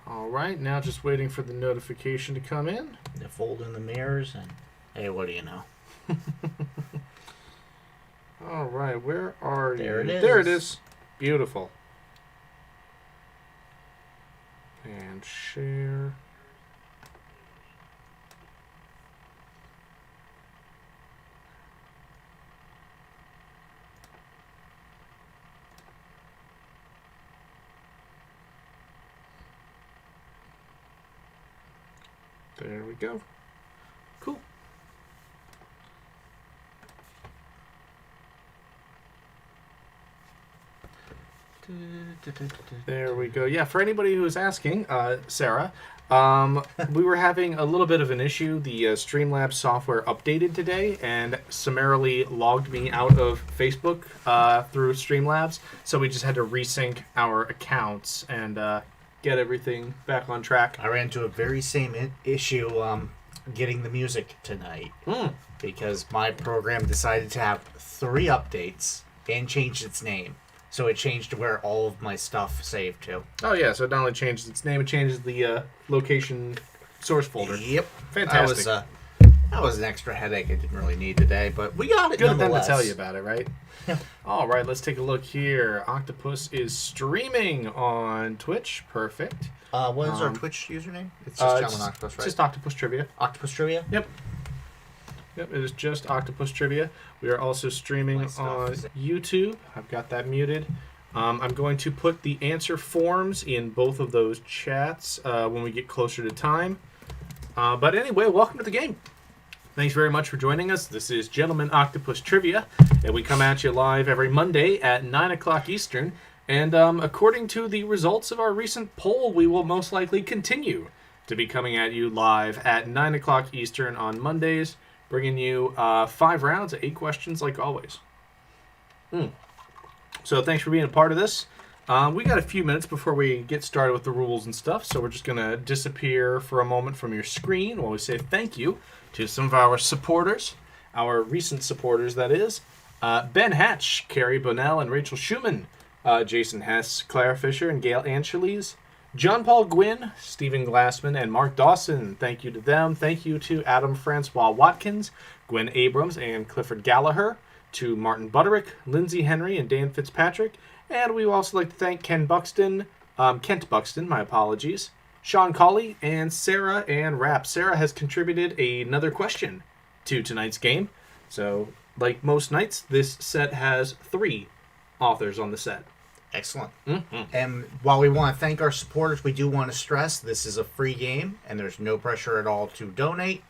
All right, now just waiting for the notification to come in. They fold in the mirrors and, hey, what do you know? All right, where are you? There it is. There it is. Beautiful. And share. There we go. Cool. There we go. Yeah, for anybody who is asking, Sarah, we were having a little bit of an issue. The Streamlabs software updated today and summarily logged me out of Facebook through Streamlabs. So we just had to resync our accounts and get everything back on track. I ran into a very same issue getting the music tonight because my program decided to have 3 updates and changed its name. So it changed to where all of my stuff saved to. Oh, yeah. So it not only changes its name, it changes the location source folder. Yep. Fantastic. That was an extra headache I didn't really need today, but we got it Good of them to nonetheless. tell you about it, right? All right, let's take a look here. Octopus is streaming on Twitch. Perfect. What is our Twitch username? It's just Gentleman Octopus, right? Just Octopus Trivia. Octopus Trivia? Yep. Yep, it is just Octopus Trivia. We are also streaming on YouTube. I've got that muted. I'm going to put the answer forms in both of those chats when we get closer to time. But anyway, welcome to the game. Thanks very much for joining us. This is Gentleman Octopus Trivia, and we come at you live every Monday at 9 o'clock Eastern. And according to the results of our recent poll, we will most likely continue to be coming at you live at 9 o'clock Eastern on Mondays, bringing you 5 rounds of 8 questions like always. So thanks for being a part of this. We got a few minutes before we get started with the rules and stuff, so we're just going to disappear for a moment from your screen while we say thank you to some of our supporters, our recent supporters, that is. Ben Hatch, Carrie Bonnell, and Rachel Schumann, Jason Hess, Claire Fisher, and Gail Angeles, John Paul Gwynn, Stephen Glassman, and Mark Dawson. Thank you to them. Thank you to Adam Francois Watkins, Gwen Abrams, and Clifford Gallagher, to Martin Butterick, Lindsay Henry, and Dan Fitzpatrick. And we would also like to thank Kent Buxton, my apologies, Sean Colley, and Sarah and Rapp. Sarah has contributed another question to tonight's game. So, like most nights, this set has 3 authors on the set. Excellent. And while we want to thank our supporters, we do want to stress this is a free game, and there's no pressure at all to donate.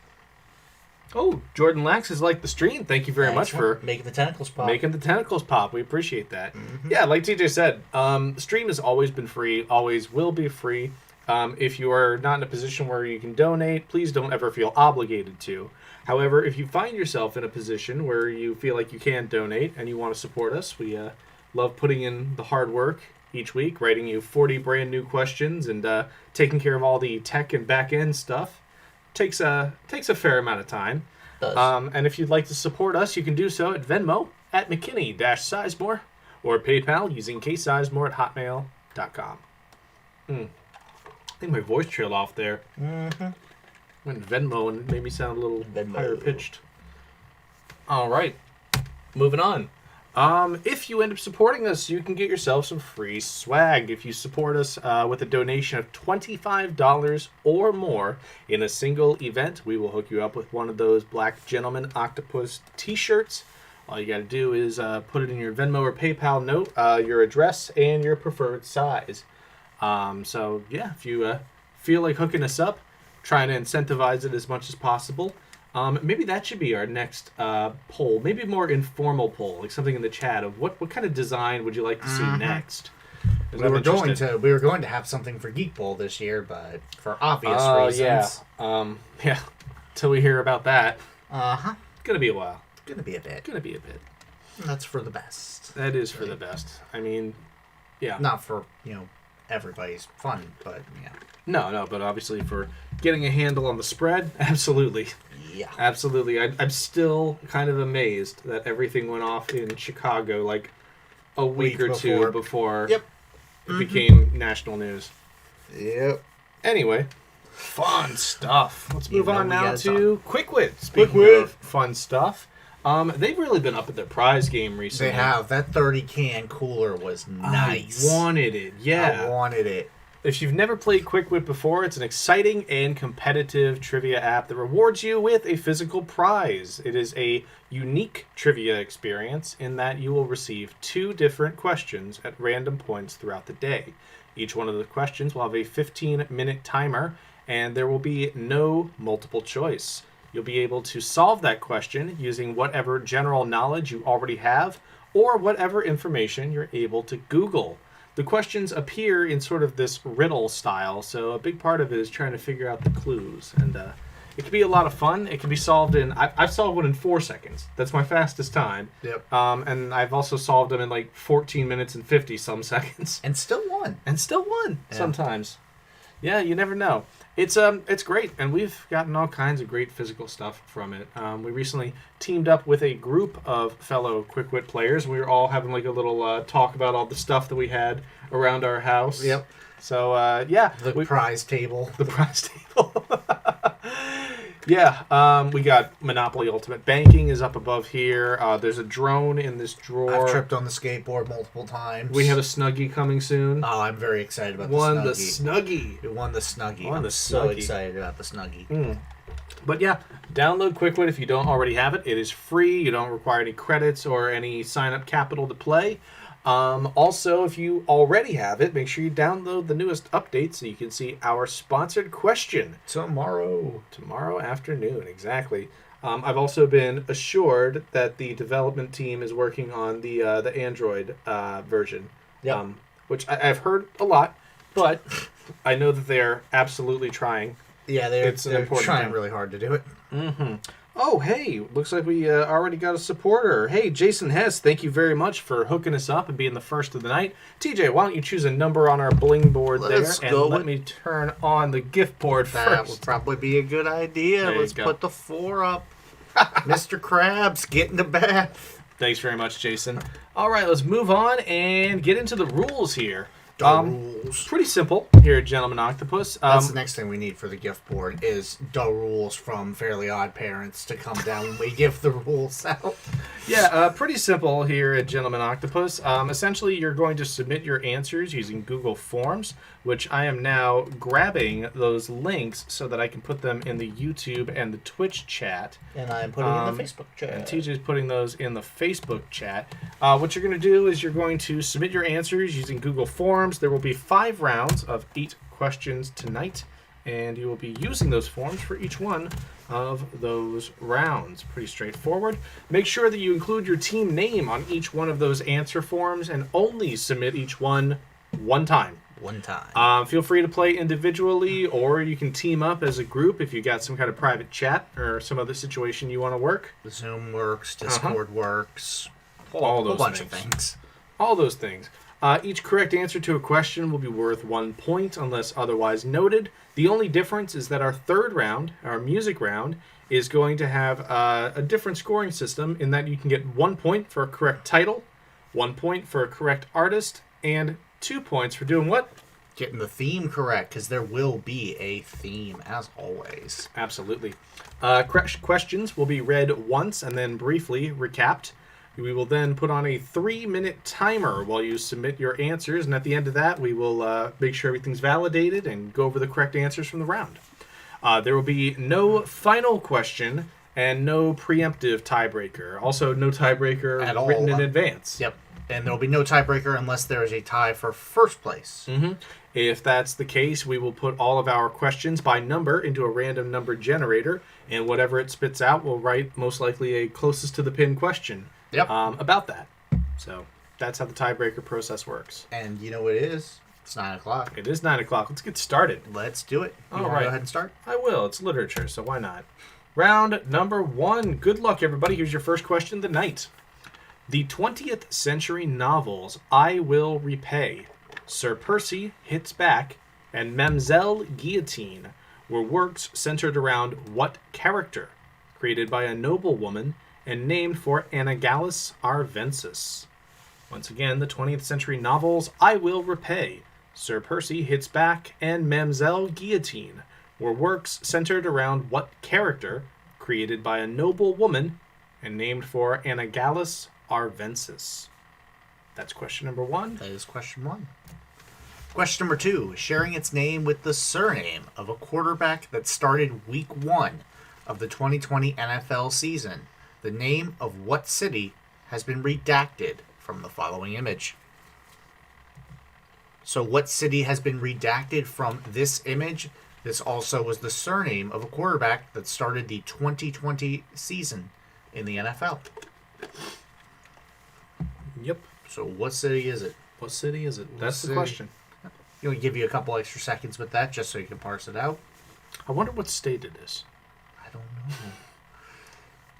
Oh, Jordan Lax has liked the stream. Thank you very much for making the tentacles pop. Making the tentacles pop. We appreciate that. Yeah, like TJ said, the stream has always been free, always will be free. If you are not in a position where you can donate, please don't ever feel obligated to. However, if you find yourself in a position where you feel like you can donate and you want to support us, we love putting in the hard work each week, writing you 40 brand new questions and taking care of all the tech and back end stuff. Takes a fair amount of time. And if you'd like to support us, you can do so at Venmo at McKinney-Sizemore or PayPal using ksizemore@hotmail.com. I think my voice trailed off there. Went Venmo and it made me sound a little higher pitched. All right, moving on. If you end up supporting us, you can get yourself some free swag. If you support us with a donation of $25 or more in a single event, we will hook you up with one of those Black Gentleman Octopus t-shirts. All you got to do is put it in your Venmo or PayPal note, your address, and your preferred size. So, yeah, if you feel like hooking us up, trying to incentivize it as much as possible. Maybe that should be our next poll. Maybe a more informal poll, like something in the chat of what kind of design would you like to see next? We were going to have something for Geek Bowl this year, but for obvious reasons. Yeah. Till we hear about that. Gonna be a while. Gonna be a bit. That's for the best. That is for the best. I mean, yeah. Not for, everybody's fun, but yeah. No, but obviously for getting a handle on the spread, absolutely. Yeah. Absolutely. I'm still kind of amazed that everything went off in Chicago like a week or two before it became national news. Yep. Anyway, fun stuff. Let's move on now to Quick Wit. Speaking Quick Wit. of fun stuff, they've really been up at their prize game recently. They have. That 30-can cooler was nice. I wanted it. Yeah. I wanted it. If you've never played Quick Wit before, it's an exciting and competitive trivia app that rewards you with a physical prize. It is a unique trivia experience in that you will receive 2 different questions at random points throughout the day. Each one of the questions will have a 15-minute timer, and there will be no multiple choice. You'll be able to solve that question using whatever general knowledge you already have or whatever information you're able to Google. The questions appear in sort of this riddle style, so a big part of it is trying to figure out the clues. And it can be a lot of fun. It can be solved in... I've solved one in 4 seconds. That's my fastest time. Yep. And I've also solved them in like 14 minutes and 50-some seconds. And still won. Sometimes. Yeah, you never know. It's great, and we've gotten all kinds of great physical stuff from it. We recently teamed up with a group of fellow Quick Wit players. We were all having like a little talk about all the stuff that we had around our house. Yep. So, yeah. The prize table. The prize table. Yeah, we got Monopoly Ultimate Banking is up above here. There's a drone in this drawer. I've tripped on the skateboard multiple times. We have a Snuggie coming soon. Oh, I'm very excited about the Snuggie. We won the Snuggie. I'm so excited about the Snuggie. But yeah, download Quick Wit if you don't already have it. It is free. You don't require any credits or any sign-up capital to play. Also, if you already have it, make sure you download the newest update so you can see our sponsored question. Tomorrow afternoon, exactly. I've also been assured that the development team is working on the Android version, which I've heard a lot, but I know that they're absolutely trying. Yeah, they're trying really hard to do it. Mm-hmm. Oh, hey, looks like we already got a supporter. Hey, Jason Hess, thank you very much for hooking us up and being the first of the night. TJ, why don't you choose a number on our bling board let me turn on the gift board first. That would probably be a good idea. Let's put the 4 up. Mr. Krabs, get in the bath. Thanks very much, Jason. All right, let's move on and get into the rules here. Rules. Pretty simple here at Gentleman Octopus. That's the next thing we need for the gift board is the rules from Fairly Odd Parents to come down when we give the rules out. Yeah, pretty simple here at Gentleman Octopus. Essentially, you're going to submit your answers using Google Forms, which I am now grabbing those links so that I can put them in the YouTube and the Twitch chat. And I'm putting in the Facebook chat. And TJ's putting those in the Facebook chat. What you're going to do is you're going to submit your answers using Google Forms. There will be 5 rounds of 8 questions tonight, and you will be using those forms for each one of those rounds. Pretty straightforward. Make sure that you include your team name on each one of those answer forms and only submit each one time. Feel free to play individually, or you can team up as a group if you got some kind of private chat or some other situation you want to work. Zoom works, Discord works, all those bunch of things. All those things. Each correct answer to a question will be worth 1 point unless otherwise noted. The only difference is that our third round, our music round, is going to have a different scoring system in that you can get 1 point for a correct title, 1 point for a correct artist, and 2 points for doing what? Getting the theme correct, because there will be a theme, as always. Absolutely. Questions will be read once and then briefly recapped. We will then put on a 3-minute timer while you submit your answers, and at the end of that, we will make sure everything's validated and go over the correct answers from the round. There will be no final question and no preemptive tiebreaker. Also, no tiebreaker at all written in advance. Yep. And there will be no tiebreaker unless there is a tie for first place. Mm-hmm. If that's the case, we will put all of our questions by number into a random number generator, and whatever it spits out will write most likely a closest to the pin question. Yep. About that. So that's how the tiebreaker process works. And you know what it is? It's 9 o'clock. It is 9 o'clock. Let's get started. Let's do it. All right. Go ahead and start? I will. It's literature, so why not? Round number 1. Good luck, everybody. Here's your first question of the night. The 20th century novels I Will Repay, Sir Percy Hits Back, and Mademoiselle Guillotine were works centered around what character? Created by a noblewoman and named for Anagallis Arvensis. Once again, the 20th century novels I Will Repay, Sir Percy Hits Back, and Mamselle Guillotine were works centered around what character created by a noble woman and named for Anagallus Arvensis? That's question number 1. That is question 1. Question number 2. Sharing its name with the surname of a quarterback that started week 1 of the 2020 NFL season. The name of what city has been redacted from the following image? So what city has been redacted from this image? This also was the surname of a quarterback that started the 2020 season in the NFL. Yep. So what city is it? What city is it? That's the city? question. You'll give you a couple extra seconds with that just so you can parse it out. I wonder what state it is. I don't know.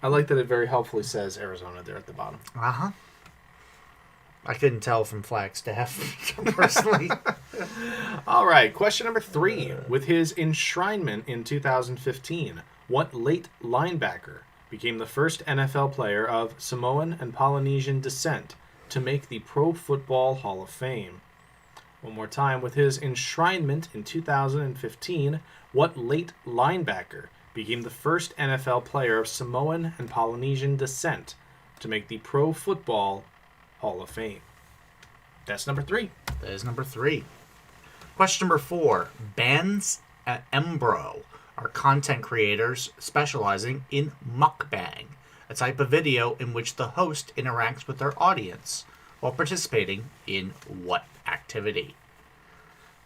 I like that it very helpfully says Arizona there at the bottom. Uh-huh. I couldn't tell from Flagstaff, personally. All right, question number 3. With his enshrinement in 2015, what late linebacker became the first NFL player of Samoan and Polynesian descent to make the Pro Football Hall of Fame? One more time. With his enshrinement in 2015, what late linebacker became the first NFL player of Samoan and Polynesian descent to make the Pro Football Hall of Fame? That's number 3. That is number 3. Question number 4. Bands at Embro are content creators specializing in mukbang, a type of video in which the host interacts with their audience while participating in what activity?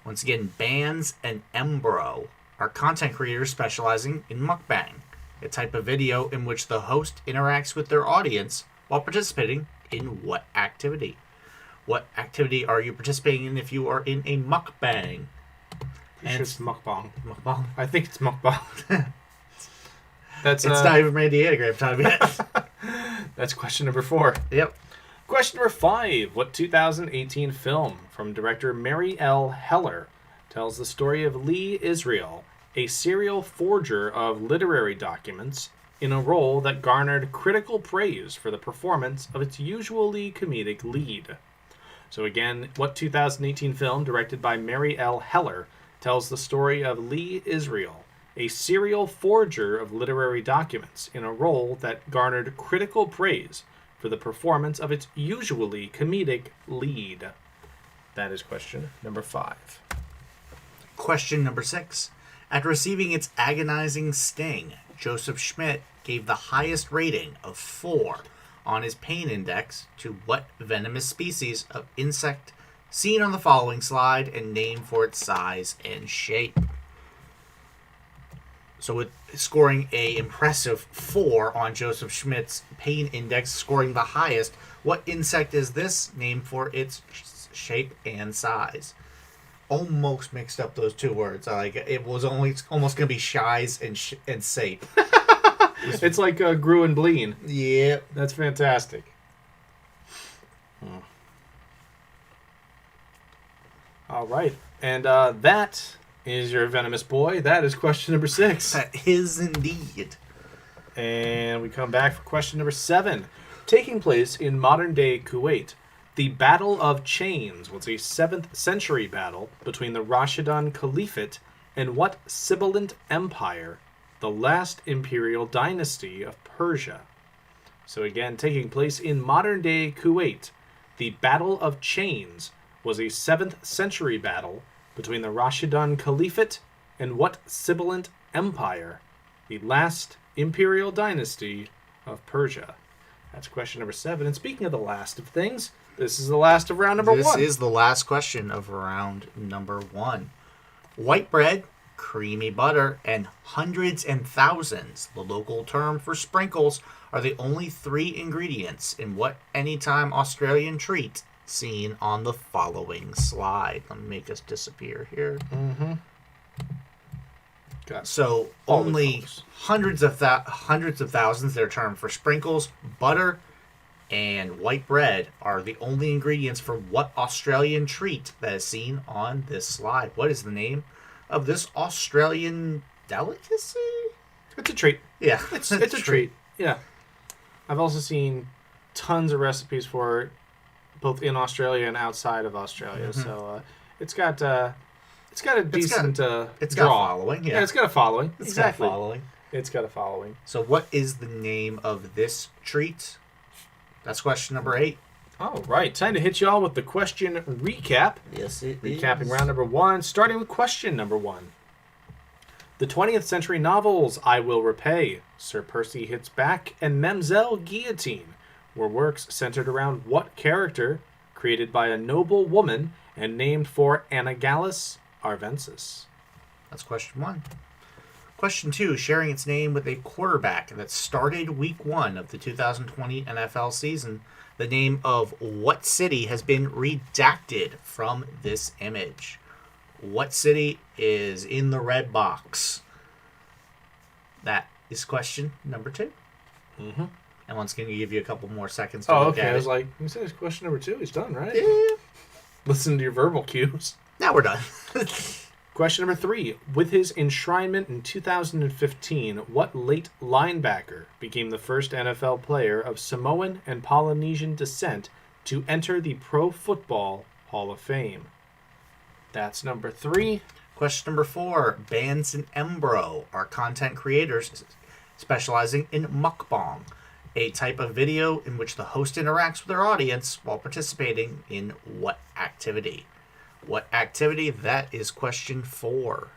Once again, Bands and Embro are content creators specializing in mukbang, a type of video in which the host interacts with their audience while participating in what activity? What activity are you participating in if you are in a mukbang? Pretty sure it's mukbang. Mukbang. I think it's mukbang. That's It's not even made the anagram time yet. That's question number 4. Yep. Question number 5. What 2018 film from director Mary L. Heller tells the story of Lee Israel, a serial forger of literary documents, in a role that garnered critical praise for the performance of its usually comedic lead? So again, what 2018 film directed by Mary L. Heller tells the story of Lee Israel, a serial forger of literary documents, in a role that garnered critical praise for the performance of its usually comedic lead? That is question number 5. Question number 6. After receiving its agonizing sting, Joseph Schmidt gave the highest rating of 4 on his pain index to what venomous species of insect seen on the following slide and named for its size and shape? So with scoring a impressive 4 on Joseph Schmidt's pain index, scoring the highest, what insect is this? Named for its shape and size. Almost mixed up those two words. Like it was almost gonna be shies and sape. It's like Gru and Bleen. Yeah, That's fantastic. All right. And that is your venomous boy. That is question number 6. that is indeed. And we come back for question number 7. Taking place in modern-day Kuwait, the Battle of Chains was a 7th century battle between the Rashidun Caliphate and what sibilant empire, the last imperial dynasty of Persia? So again, taking place in modern-day Kuwait, the Battle of Chains was a 7th century battle between the Rashidun Caliphate and what sibilant empire, the last imperial dynasty of Persia? That's question number 7. And speaking of the last of things, this is the last of round number 1. This is the last question of round number 1. White bread, creamy butter, and hundreds and thousands, the local term for sprinkles, are the only 3 ingredients in what anytime Australian treat seen on the following slide. Let me make this disappear here. So all the only colors. hundreds of thousands, their term for sprinkles, butter, and white bread are the only ingredients for what Australian treat that is seen on this slide. What is the name of this Australian delicacy? It's a treat. Yeah, It's a treat. Yeah. I've also seen tons of recipes for it, both in Australia and outside of Australia. So It's got a decent It's got draw. following, yeah. It's got a following. It's Exactly. got following. It's got a following. So what is the name of this treat? That's question number 8. All right, time to hit you all with the question recap. Yes, it Recapping round number 1, starting with question number 1. The 20th century novels I Will Repay, Sir Percy Hits Back, and Mamselle Guillotine were works centered around what character created by a noble woman and named for Anagallis Arvensis? That's question 1. Question 2, sharing its name with a quarterback that started week 1 of the 2020 NFL season. The name of what city has been redacted from this image? What city is in the red box? That is question number 2. Mm-hmm. And once again, give you a couple more seconds to Oh, look okay. at I was it. like, you said it's question number 2. He's done, right? Yeah. Listen to your verbal cues. Now we're done. Question number 3. With his enshrinement in 2015, what late linebacker became the first NFL player of Samoan and Polynesian descent to enter the Pro Football Hall of Fame? That's number 3. Question number 4. Bands and Embro are content creators specializing in mukbang, a type of video in which the host interacts with their audience while participating in what activity? What activity? That is question 4.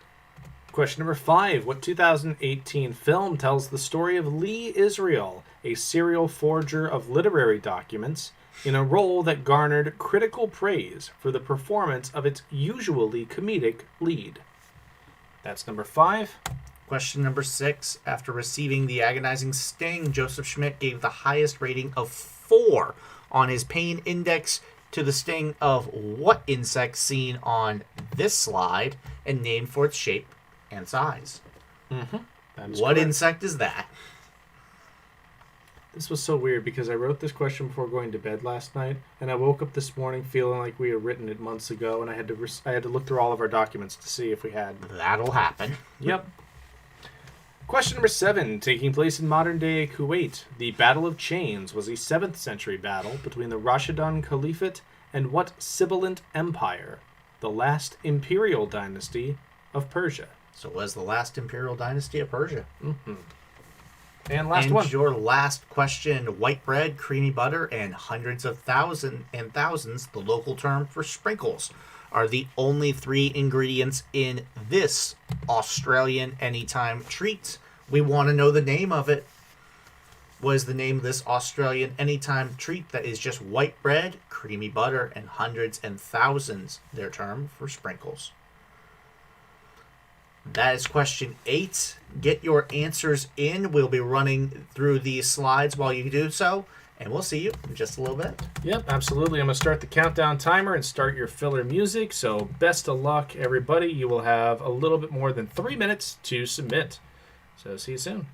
Question number 5. What 2018 film tells the story of Lee Israel, a serial forger of literary documents, in a role that garnered critical praise for the performance of its usually comedic lead? That's number 5. Question number 6. After receiving the agonizing sting, Joseph Schmidt gave the highest rating of 4 on his pain index to the sting of what insect seen on this slide and named for its shape and size? Mm-hmm. What correct. Insect is that? This was so weird because I wrote this question before going to bed last night, and I woke up this morning feeling like we had written it months ago, and I had to look through all of our documents to see if we had. That'll happen. Yep. Question number 7. Taking place in modern-day Kuwait, the Battle of Chains was a 7th century battle between the Rashidun Caliphate and what Sibilant Empire, the last imperial dynasty of Persia? So it was the last imperial dynasty of Persia. Mm-hmm. And last and one. Your last question. White bread, creamy butter, and hundreds of thousands, the local term for sprinkles, are the only 3 ingredients in this Australian anytime treat. We want to know the name of it. What is the name of this Australian anytime treat that is just white bread, creamy butter, and hundreds and thousands, their term for sprinkles? That is question 8. Get your answers in. We'll be running through these slides while you do so, and we'll see you in just a little bit. Yep, absolutely. I'm going to start the countdown timer and start your filler music. So best of luck, everybody. You will have a little bit more than 3 minutes to submit. So see you soon.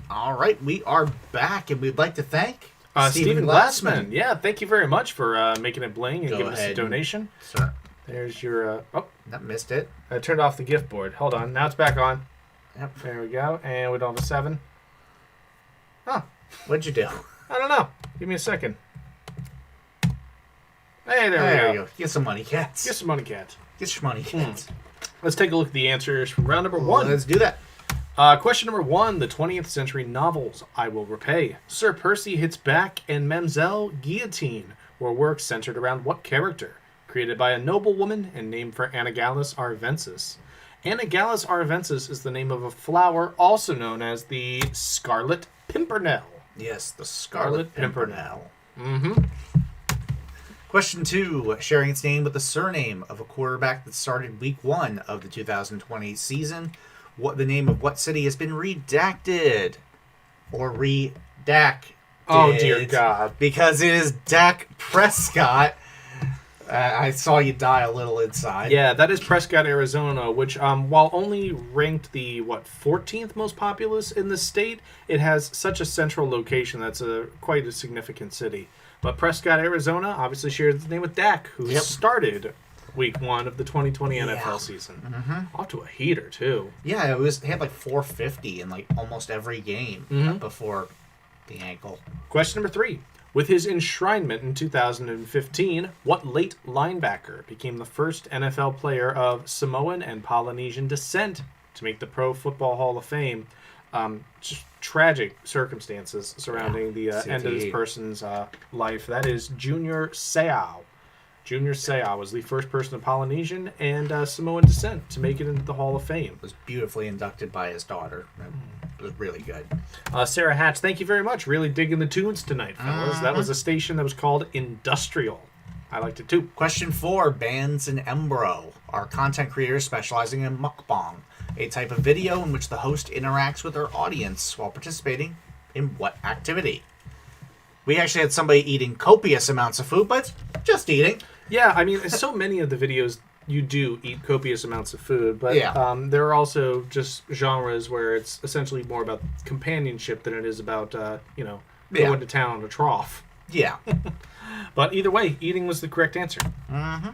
All right, we are back, and we'd like to thank Stephen Glassman. Yeah, thank you very much for making it bling and Go giving us a ahead, donation. sir. There's your... oh, That missed it. I turned off the gift board. Hold on. Now it's back on. Yep. There we go. And we don't have a 7. Huh. What'd you do? I don't know. Give me a second. Hey, there we go. Get some money, cats. Get some money, cat. Get your money, cats. Let's take a look at the answers from round number 1. Let's do that. Question number 1. The 20th century novels I Will Repay, Sir Percy Hits Back, and Mamselle Guillotine were works centered around what character? Created by a noblewoman and named for Anagallis arvensis. Anagallis arvensis is the name of a flower also known as the Scarlet Pimpernel. Yes, the Scarlet Pimpernel. Mm-hmm. Question 2. Sharing its name with the surname of a quarterback that started week 1 of the 2020 season. What the name of what city has been redacted? Or redacted. Oh, dear God. Because it is Dak Prescott. I saw you die a little inside. Yeah, that is Prescott, Arizona, which, while only ranked the, 14th most populous in the state, it has such a central location that's quite a significant city. But Prescott, Arizona, obviously shares its name with Dak, who started week 1 of the 2020 NFL season. Mm-hmm. Off to a heater, too. Yeah, he had like 450 in like almost every game before the ankle. Question number 3. With his enshrinement in 2015, what late linebacker became the first NFL player of Samoan and Polynesian descent to make the Pro Football Hall of Fame? Just tragic circumstances surrounding the end of this person's life. That is Junior Seau. Junior Seau was the first person of Polynesian and Samoan descent to make it into the Hall of Fame. Was beautifully inducted by his daughter. It was really good. Sarah Hatch, thank you very much. Really digging the tunes tonight, fellas. That was a station that was called Industrial. I liked it too. Question 4. Bands and Embro are content creators specializing in mukbang, a type of video in which the host interacts with their audience while participating in what activity? We actually had somebody eating copious amounts of food, but just eating. Yeah, I mean, so many of the videos you do eat copious amounts of food, but there are also just genres where it's essentially more about companionship than it is about, going to town on a trough. Yeah. But either way, eating was the correct answer. Mm-hmm.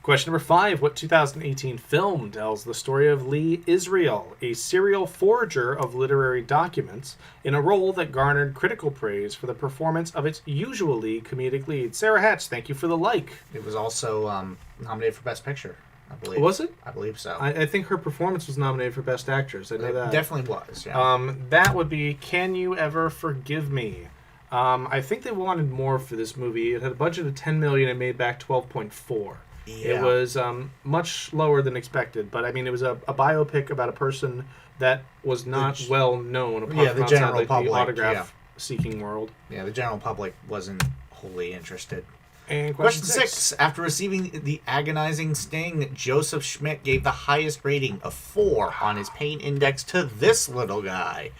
Question number 5. What 2018 film tells the story of Lee Israel, a serial forger of literary documents, in a role that garnered critical praise for the performance of its usually comedic lead? Sarah Hatch, thank you for the like. It was also nominated for Best Picture, I believe. Was it? I believe so. I think her performance was nominated for Best Actress. I know that. Definitely was, yeah. That would be Can You Ever Forgive Me? I think they wanted more for this movie. It had a budget of $10 million and made back $12.4. Yeah. It was much lower than expected, but I mean, it was a biopic about a person that was not well known apart from the outside general public, the autograph-seeking world. Yeah, the general public wasn't wholly interested. And Question 6. After receiving the agonizing sting, Joseph Schmidt gave the highest rating of 4 on his pain index to this little guy,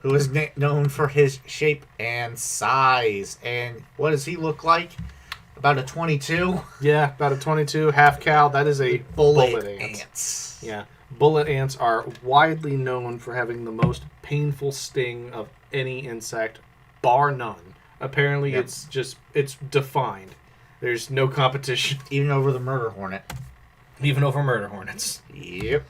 who is known for his shape and size. And what does he look like? About a 22? Yeah, about a 22, half cow. That is a bullet ants. Yeah. Bullet ants are widely known for having the most painful sting of any insect, bar none. Apparently, it's defined. There's no competition. Even over the murder hornet. Even over murder hornets. Yep.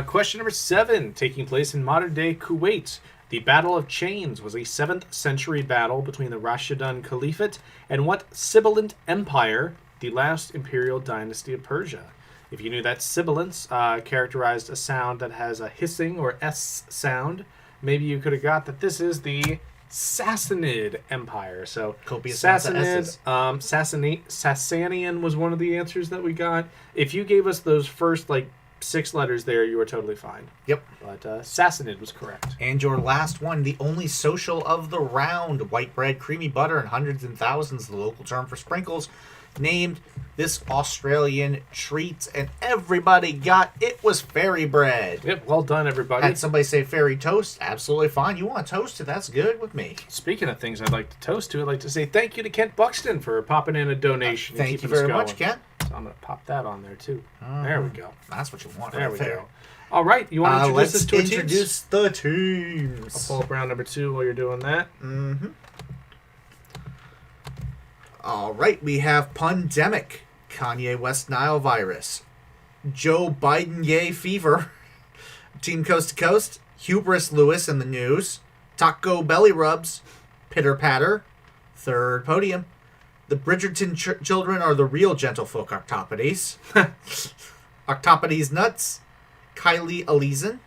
Question number 7. Taking place in modern-day Kuwait, the Battle of Chains was a 7th century battle between the Rashidun Caliphate and what Sibilant Empire, the last imperial dynasty of Persia. If you knew that sibilance characterized a sound that has a hissing or S sound, maybe you could have got that this is the Sassanid Empire. So Sassanid, Sassanian was one of the answers that we got. If you gave us those first 6 letters there, you were totally fine. Yep. But Sassanid was correct. And your last one, the only social of the round, white bread, creamy butter, and hundreds and thousands, the local term for sprinkles, named this Australian treat, and everybody got it was fairy bread. Yep, well done, everybody. Had somebody say fairy toast? Absolutely fine. You want to toast it? That's good with me. Speaking of things I'd like to toast to, I'd like to say thank you to Kent Buxton for popping in a donation. Thank you very much, Kent. So I'm going to pop that on there, too. There we go. That's what you want. There we go. All right, you want to introduce us to Let's introduce the teams. I'll pull up round number 2 while you're doing that. Mm-hmm. All right, we have Pandemic, Kanye West Nile virus, Joe Biden yay fever, Team Coast to Coast, Hubris Lewis in the news. Taco Belly Rubs, Pitter Patter. Third podium. The Bridgerton children are the real gentlefolk Octopodes. Octopodes Nuts, Kylie Alizan,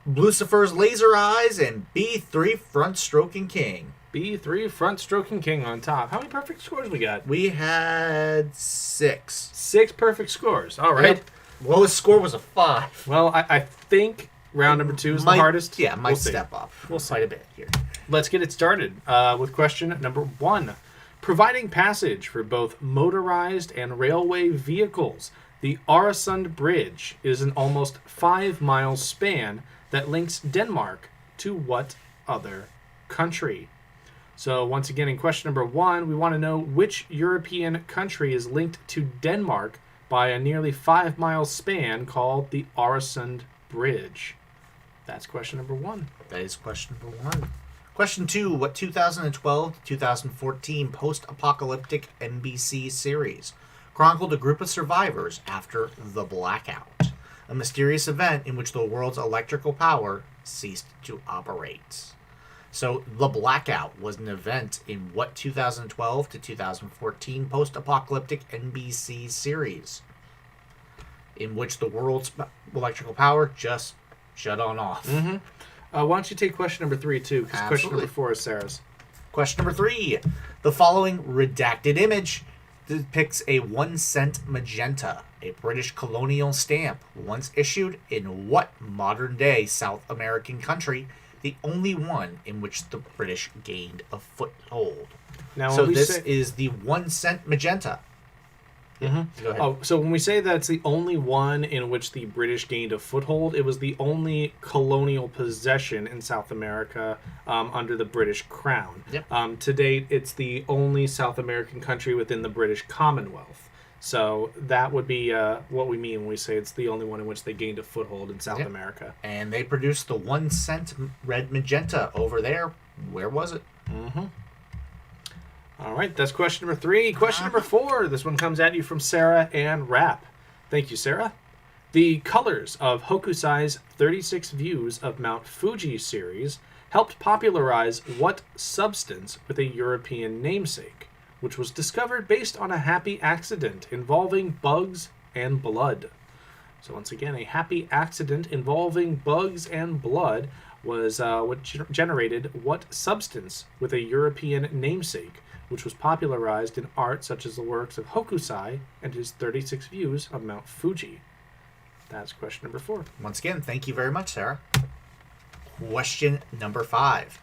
Lucifer's Laser Eyes, and B3 Front Stroking King. B3 Front Stroking King on top. How many perfect scores we got? We had 6. 6 perfect scores. All right. Yep. Lowest score was a 5. Well, I think round number 2 is the hardest. Yeah, might We'll see. step up. We'll see. Quite a bit here. Let's get it started with question number 1. Providing passage for both motorized and railway vehicles, the Øresund Bridge is an almost 5-mile span that links Denmark to what other country? So once again, in question number 1, we want to know which European country is linked to Denmark by a nearly 5-mile span called the Øresund Bridge. That's question number 1. That is question number 1. Question 2. What 2012 to 2014 post-apocalyptic NBC series chronicled a group of survivors after the blackout, a mysterious event in which the world's electrical power ceased to operate? So, the blackout was an event in what 2012 to 2014 post-apocalyptic NBC series in which the world's electrical power just shut on off? Mm-hmm. Why don't you take question number 3, too? Because question number 4 is Sarah's. Question number 3. The following redacted image depicts a 1-cent magenta, a British colonial stamp once issued in what modern-day South American country, the only one in which the British gained a foothold? Now, So this is the 1-cent magenta. Mm-hmm. Go ahead. Oh, so when we say that's the only one in which the British gained a foothold, it was the only colonial possession in South America under the British Crown. Yep. To date, it's the only South American country within the British Commonwealth. So that would be what we mean when we say it's the only one in which they gained a foothold in South America. And they produced the 1-cent red magenta over there. Where was it? Mm-hmm. All right, that's question number 3. Question number 4. This one comes at you from Sarah and Rap. Thank you, Sarah. The colors of Hokusai's 36 Views of Mount Fuji series helped popularize what substance with a European namesake, which was discovered based on a happy accident involving bugs and blood. So once again, a happy accident involving bugs and blood was what generated what substance with a European namesake, which was popularized in art such as the works of Hokusai and his 36 Views of Mount Fuji. That's question number 4. Once again, thank you very much, Sarah. Question number 5. ...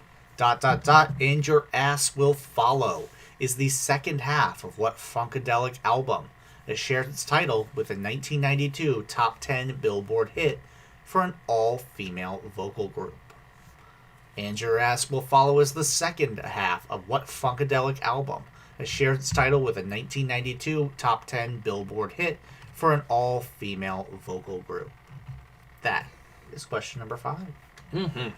and your ass will follow is the second half of what Funkadelic album that shared its title with a 1992 top 10 Billboard hit for an all-female vocal group. And Your Ass Will Follow is the second half of what Funkadelic album that shared its title with a 1992 top 10 Billboard hit for an all-female vocal group. That is question number 5. Mm-hmm.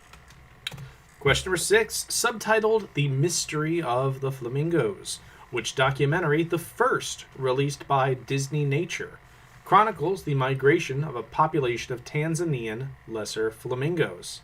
Question number 6, subtitled The Mystery of the Flamingos, which documentary, the first released by Disney Nature, chronicles the migration of a population of Tanzanian lesser flamingos.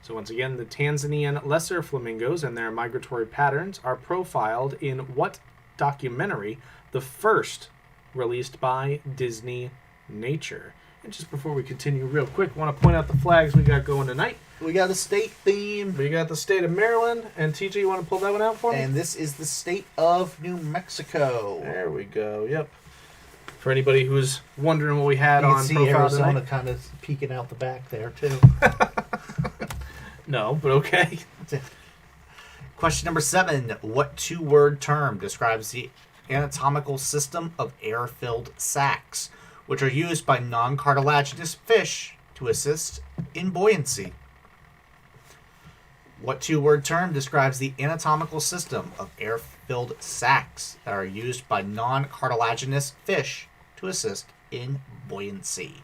So once again, the Tanzanian lesser flamingos and their migratory patterns are profiled in what documentary, the first released by Disney Nature. And just before we continue real quick, I want to point out the flags we got going tonight. We got a state theme. We got the state of Maryland. And TJ, you want to pull that one out for me? And this is the state of New Mexico. There we go. Yep. For anybody who's wondering what we had You on can see profile Arizona tonight. kind of peeking out the back there, too. No, but okay. Question number 7. What 2-word term describes the anatomical system of air-filled sacs, which are used by non-cartilaginous fish to assist in buoyancy? What 2-word term describes the anatomical system of air-filled sacs that are used by non-cartilaginous fish to assist in buoyancy?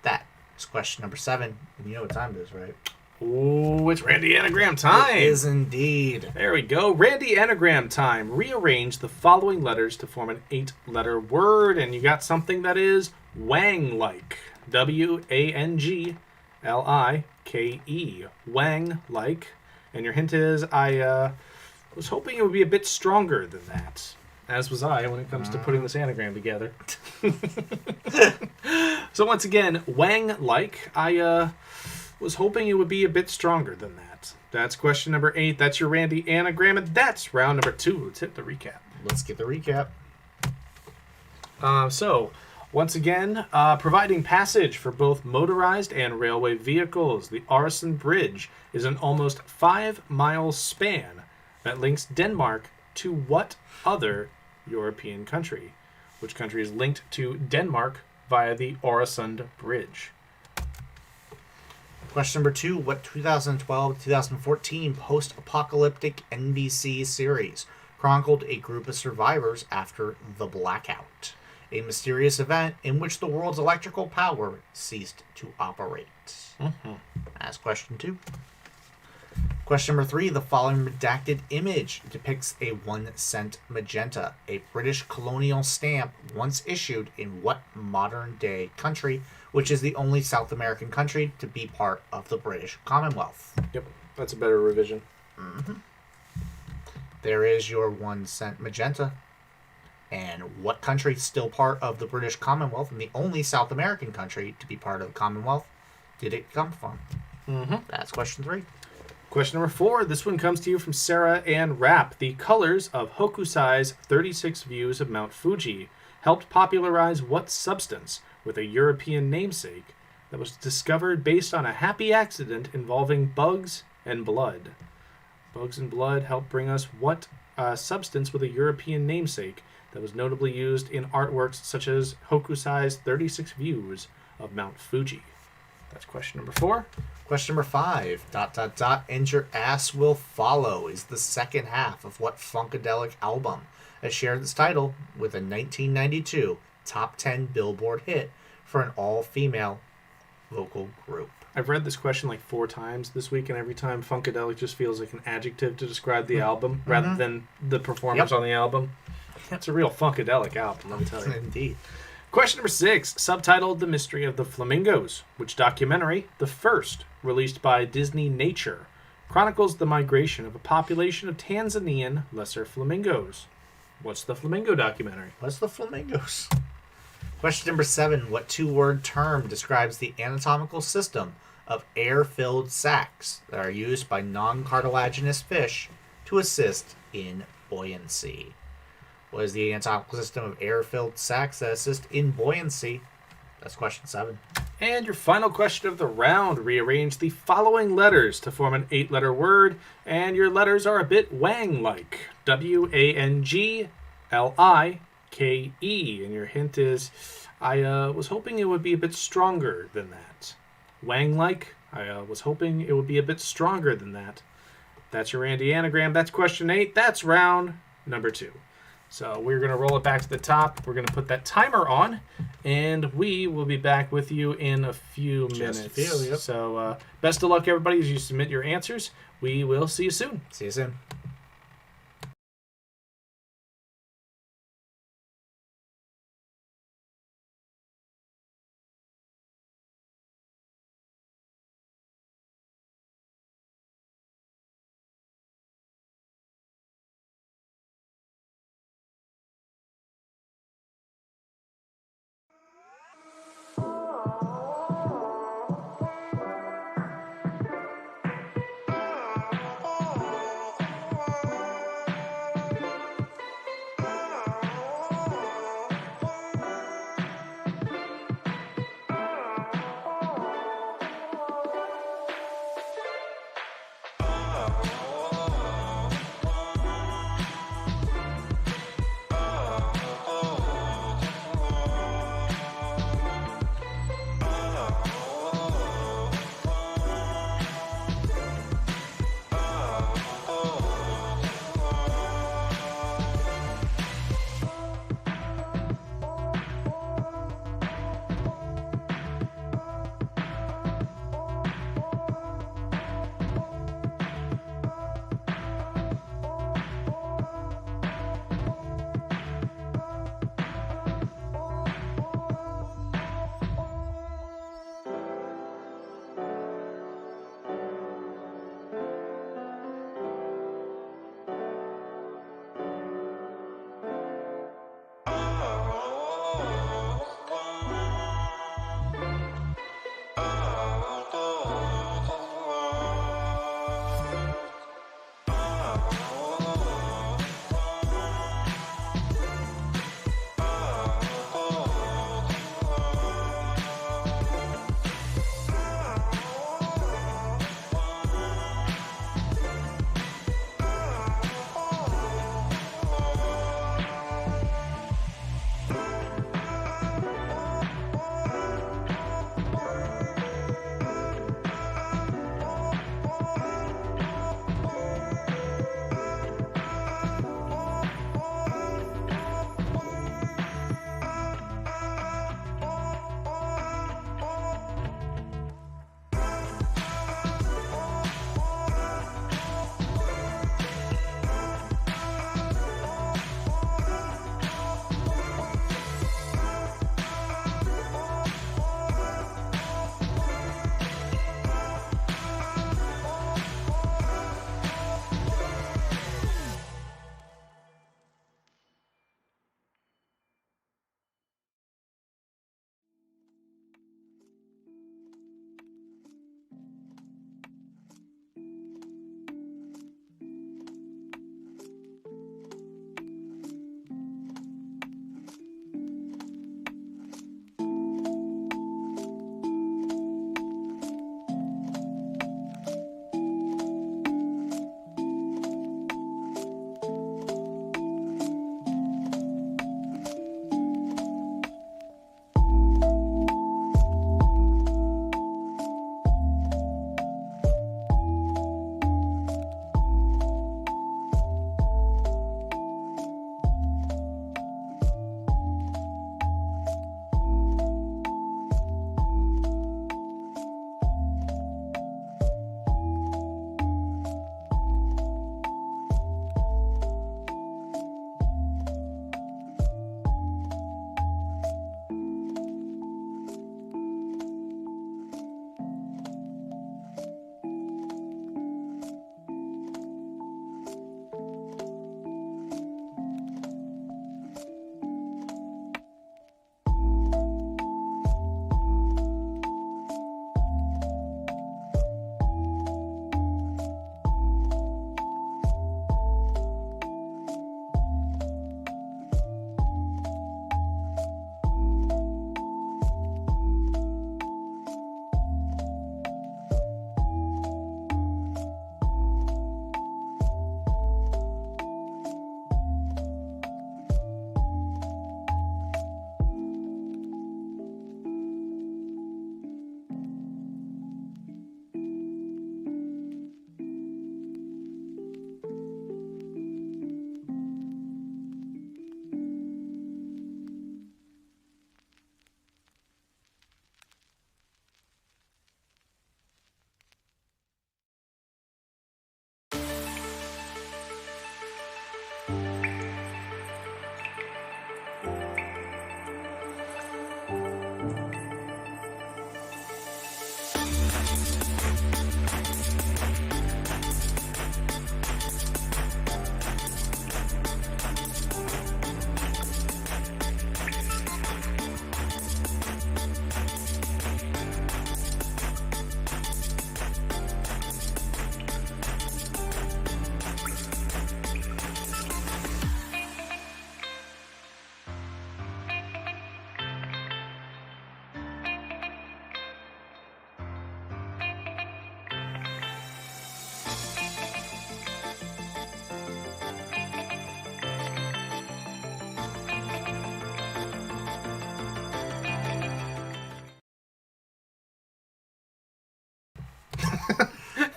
That is question number 7. And you know what time it is, right? Ooh, it's Randy Anagram time. It is indeed. There we go. Randy Anagram time. Rearrange the following letters to form an 8-letter word, and you got something that is Wang-like. W-A-N-G Like. Wang like. And your hint is I was hoping it would be a bit stronger than that. As was I when it comes to putting this anagram together. So once again, Wang like. I was hoping it would be a bit stronger than that. That's question number 8. That's your Randy anagram, and that's round number 2. Let's hit the recap. Let's get the recap. So, once again, providing passage for both motorized and railway vehicles, the Øresund Bridge is an almost 5-mile span that links Denmark to what other European country? Which country is linked to Denmark via the Øresund Bridge? Question number 2. What 2012-2014 post-apocalyptic NBC series chronicled a group of survivors after the blackout? A mysterious event in which the world's electrical power ceased to operate. That's question 2. Question number 3. The following redacted image depicts a 1-cent magenta, a British colonial stamp once issued in what modern-day country, which is the only South American country to be part of the British Commonwealth? Yep, that's a better revision. There is your 1-cent magenta. And what country is still part of the British Commonwealth and the only South American country to be part of the Commonwealth did it come from? That's question 3. Question number 4. This one comes to you from Sarah Ann Rapp. The colors of Hokusai's 36 views of Mount Fuji helped popularize what substance with a European namesake that was discovered based on a happy accident involving bugs and blood? Bugs and blood helped bring us what substance with a European namesake that was notably used in artworks such as Hokusai's 36 views of Mount Fuji? That's question number 4. Question number 5. ... And Your Ass Will Follow is the second half of what Funkadelic album that shared its title with a 1992 top 10 Billboard hit for an all-female vocal group? I've read this question like 4 times this week, and every time Funkadelic just feels like an adjective to describe the album rather than the performers on the album. It's a real Funkadelic album, let me tell you. Indeed. Question number 6, subtitled The Mystery of the Flamingos, which documentary, the first released by Disney Nature, chronicles the migration of a population of Tanzanian lesser flamingos. What's the flamingo documentary? What's the flamingos? Question number 7. What 2-word term describes the anatomical system of air-filled sacs that are used by non-cartilaginous fish to assist in buoyancy? What is the anatomical system of air-filled sacs that assist in buoyancy? That's question 7. And your final question of the round. Rearrange the following letters to form an 8-letter word, and your letters are a bit Wang-like. Wanglike. And your hint is, I was hoping it would be a bit stronger than that. Wang-like. I was hoping it would be a bit stronger than that. That's your Randy anagram. That's question 8. That's round number 2. So we're going to roll it back to the top. We're going to put that timer on, and we will be back with you in a few minutes. Yep. So best of luck, everybody, as you submit your answers. We will see you soon. See you soon.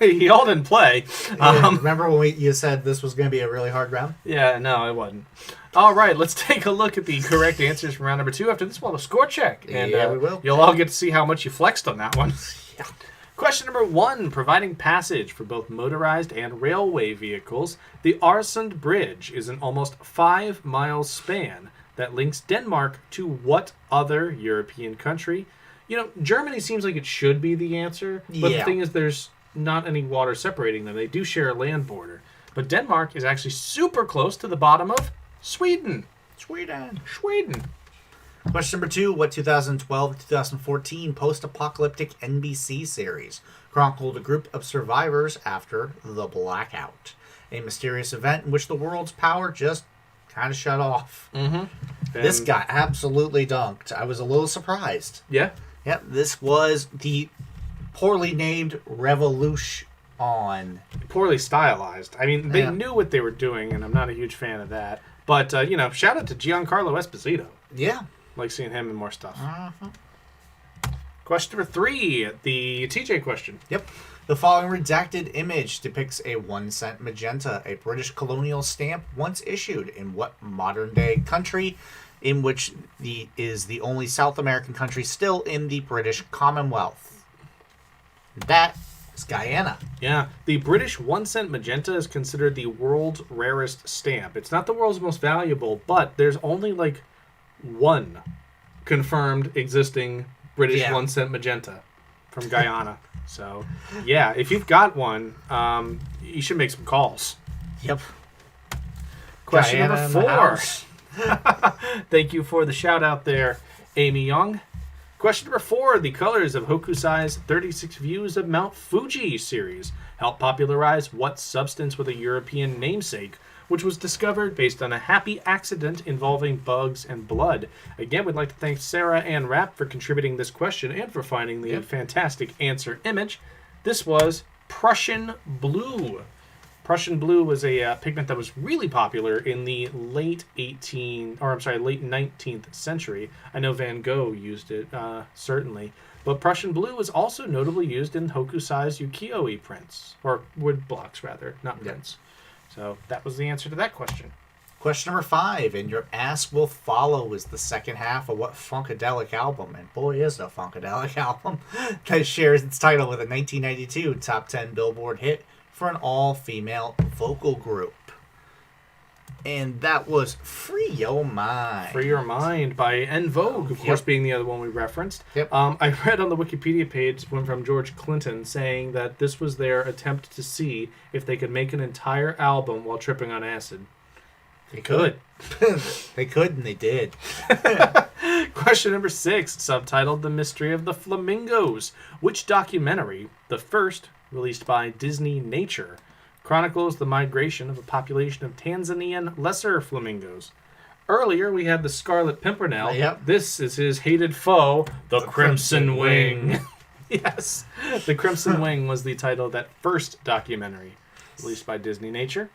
Y'all didn't play. Remember when you said this was going to be a really hard round? Yeah, no, it wasn't. All right, let's take a look at the correct answers from round number 2. After this, we'll have a score check. And, we will. You'll all get to see how much you flexed on that one. Yeah. Question number 1. Providing passage for both motorized and railway vehicles, the Aresund Bridge is an almost 5-mile span that links Denmark to what other European country? You know, Germany seems like it should be the answer, but the thing is there's not any water separating them. They do share a land border. But Denmark is actually super close to the bottom of Sweden. Sweden. Question number 2. What 2012-2014 post-apocalyptic NBC series chronicled a group of survivors after the blackout? A mysterious event in which the world's power just kind of shut off. Mm-hmm. This got absolutely dunked. I was a little surprised. Yeah? Yep, this was the poorly named Revolution. Poorly stylized. I mean, they knew what they were doing, and I'm not a huge fan of that. But, shout out to Giancarlo Esposito. Yeah. Like seeing him in more stuff. Uh-huh. Question number 3, the TJ question. Yep. The following redacted image depicts a 1-cent magenta, a British colonial stamp once issued in what modern-day country, in which is the only South American country still in the British Commonwealth? That is Guyana. Yeah, the British 1-cent magenta is considered the world's rarest stamp. It's not the world's most valuable, but there's only like one confirmed existing British 1-cent magenta from Guyana. So, yeah, if you've got one, you should make some calls. Yep. Question Guyana number 4. Thank you for the shout out there, Amy Young. Question number 4. The colors of Hokusai's 36 Views of Mount Fuji series helped popularize what substance with a European namesake, which was discovered based on a happy accident involving bugs and blood. Again, we'd like to thank Sarah Ann Rapp for contributing this question and for finding the fantastic answer image. This was Prussian blue. Prussian blue was a pigment that was really popular in the late 19th century. I know Van Gogh used it, certainly. But Prussian blue was also notably used in Hokusai's ukiyo-e prints. Or wood blocks, rather, not prints. So that was the answer to that question. Question number 5, and Your Ass Will Follow is the second half of what Funkadelic album, and boy is a Funkadelic album, that shares its title with a 1992 top 10 Billboard hit for an all-female vocal group. And that was Free Your Mind. Free Your Mind by En Vogue, of course, being the other one we referenced. Yep. I read on the Wikipedia page one from George Clinton saying that this was their attempt to see if they could make an entire album while tripping on acid. They could. They could, and they did. Question number 6, subtitled The Mystery of the Flamingos. Which documentary, the first released by Disney Nature, chronicles the migration of a population of Tanzanian lesser flamingos? Earlier, we had the Scarlet Pimpernel. Yep. This is his hated foe, the Crimson Wing. Yes. The Crimson Wing was the title of that first documentary, released by Disney Nature.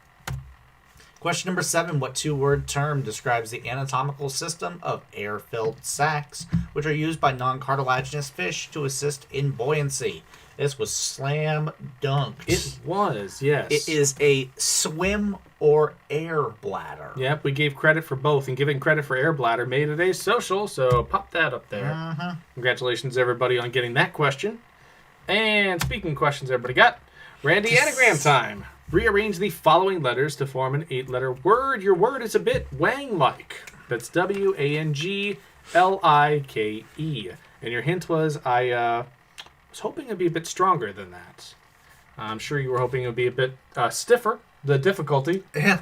Question number 7. What 2-word term describes the anatomical system of air-filled sacs, which are used by non-cartilaginous fish to assist in buoyancy? This was slam dunked. It was, yes. It is a swim or air bladder. Yep, we gave credit for both, and giving credit for air bladder made it a social, so pop that up there. Uh-huh. Congratulations, everybody, on getting that question. And speaking of questions everybody got, Randy anagram time. Rearrange the following letters to form an 8-letter word. Your word is a bit Wang-like. That's Wanglike. And your hint was I was hoping it'd be a bit stronger than that. I'm sure you were hoping it would be a bit stiffer, the difficulty. Yeah.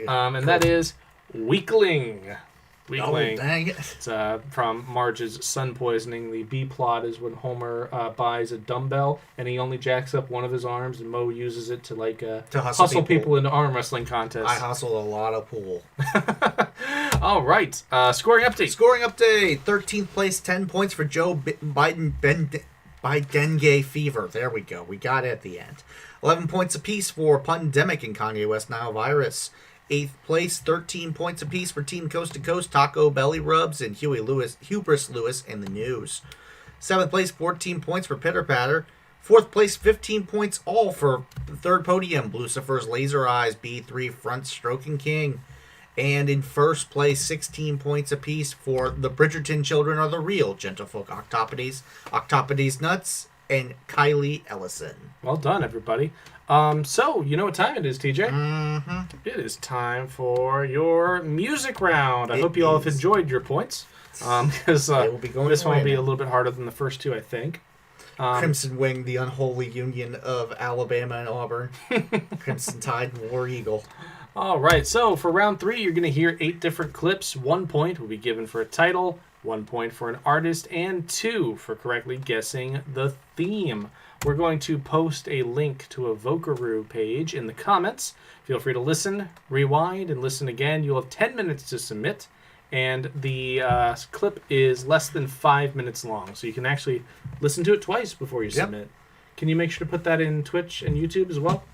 And that is weakling. Weakling. Oh, dang it. It's from Marge's Sun Poisoning. The B plot is when Homer buys a dumbbell and he only jacks up one of his arms, and Moe uses it to hustle people into arm wrestling contests. I hustled a lot of pool. All right. Scoring update. Scoring update. 13th place, 10 points for Joe Biden by dengue fever. There we go. We got it at the end. 11 points apiece for pandemic and Kanye West Nile virus. 8th place, 13 points apiece for Team Coast to Coast, Taco Belly Rubs, and Hubris Lewis and the News. 7th place, 14 points for Pitter Patter. Fourth place, 15 points all for the third podium. Lucifer's Laser Eyes, B3 Front Stroking King. And in first place, 16 points apiece for the Bridgerton Children Are the Real Gentlefolk Octopodes Nuts, and Kylie Ellison. Well done, everybody. So, you know what time it is, TJ? Mm-hmm. It is time for your music round. I hope you all have enjoyed your points. Because this one will be a little bit harder than the first two, I think. Crimson Wing, the unholy union of Alabama and Auburn. Crimson Tide, War Eagle. All right, so for round 3, you're going to hear 8 different clips. 1 point will be given for a title, 1 point for an artist, and 2 for correctly guessing the theme. We're going to post a link to a Vocaroo page in the comments. Feel free to listen, rewind, and listen again. You'll have 10 minutes to submit, and the clip is less than 5 minutes long, so you can actually listen to it twice before you submit. Can you make sure to put that in Twitch and YouTube as well?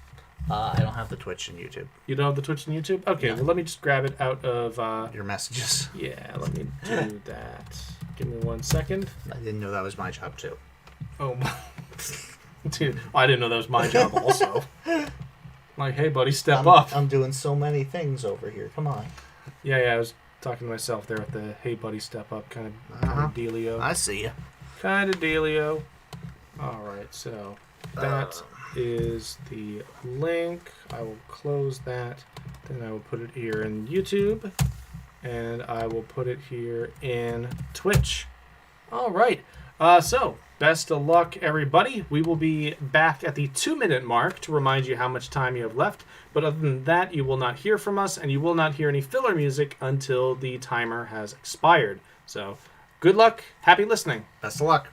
I don't have the Twitch and YouTube. You don't have the Twitch and YouTube? Okay, well, let me just grab it out of... your messages. Yeah, let me do that. Give me 1 second. I didn't know that was my job, too. Oh, my... Dude, I didn't know that was my job also. Like, hey, buddy, step up. I'm doing so many things over here. Come on. Yeah, I was talking to myself there at the hey, buddy, step up kind of dealio. I see you. Kind of dealio. All right, so that is the link. I will close that. Then I will put it here in YouTube. And I will put it here in Twitch. All right. So, best of luck, everybody. We will be back at the 2-minute mark to remind you how much time you have left. But other than that, you will not hear from us, and you will not hear any filler music until the timer has expired. So, good luck. Happy listening. Best of luck.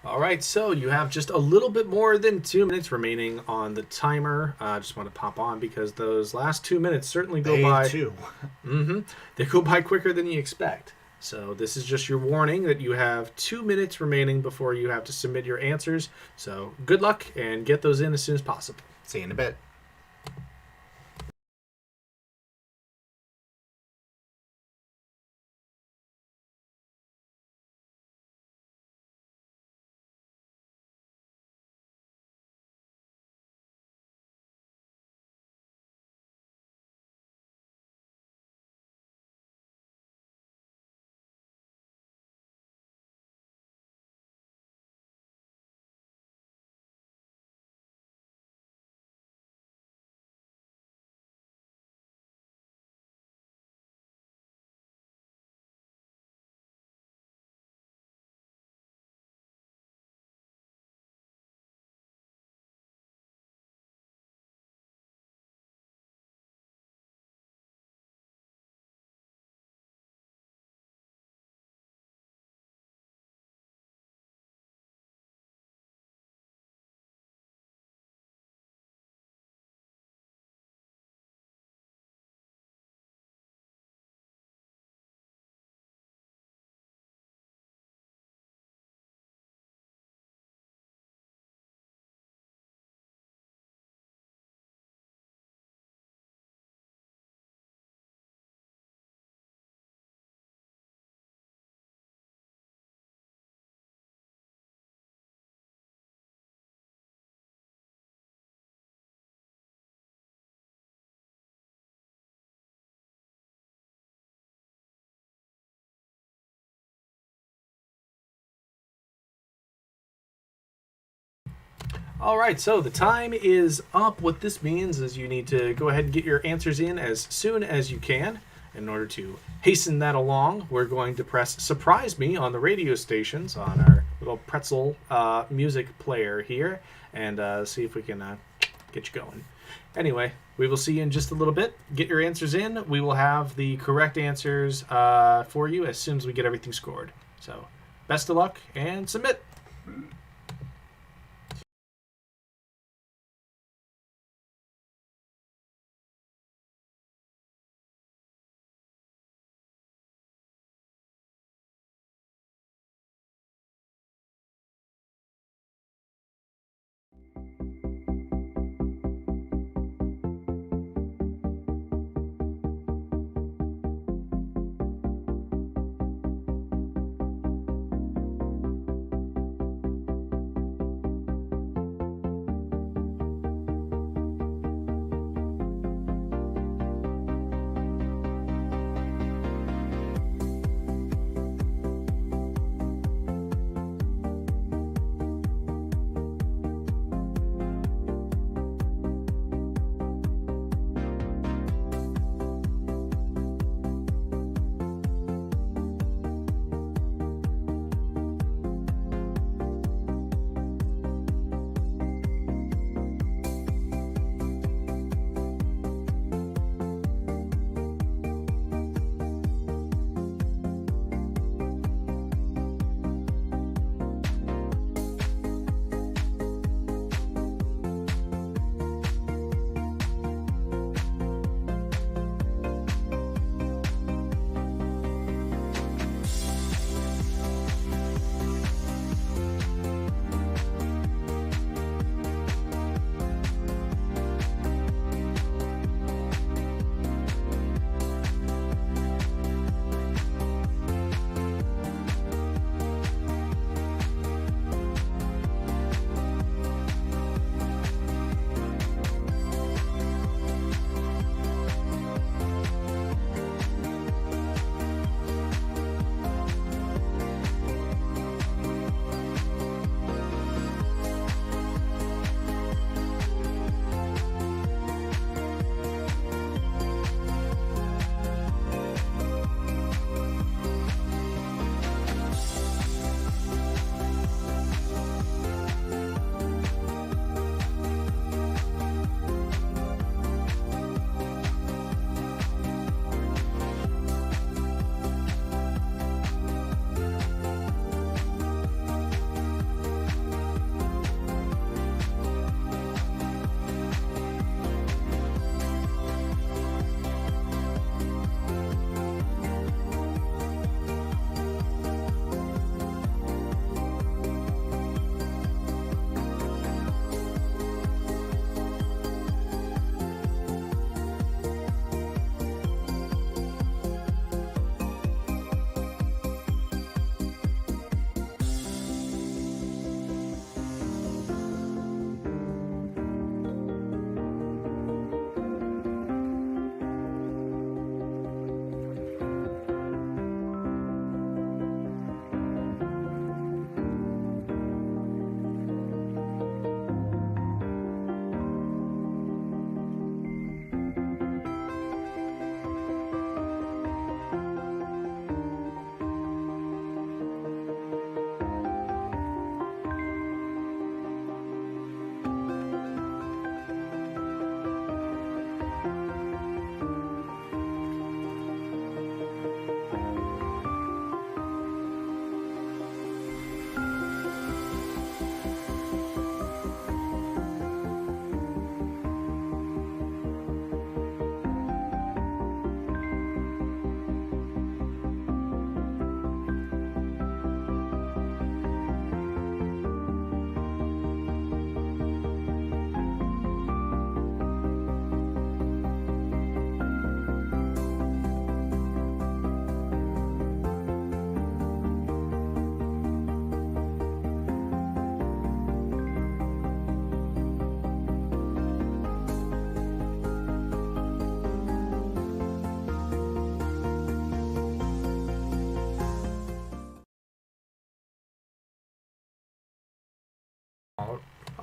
All right, so you have just a little bit more than 2 minutes remaining on the timer. I just want to pop on because those last 2 minutes certainly go They by. too. They go by quicker than you expect. So this is just your warning that you have 2 minutes remaining before you have to submit your answers. So good luck and get those in as soon as possible. See you in a bit. All right, so the time is up. What this means is you need to go ahead and get your answers in as soon as you can. In order to hasten that along, we're going to press Surprise Me on the radio stations on our little pretzel music player here and see if we can get you going. Anyway, we will see you in just a little bit. Get your answers in. We will have the correct answers for you as soon as we get everything scored. So, best of luck and submit.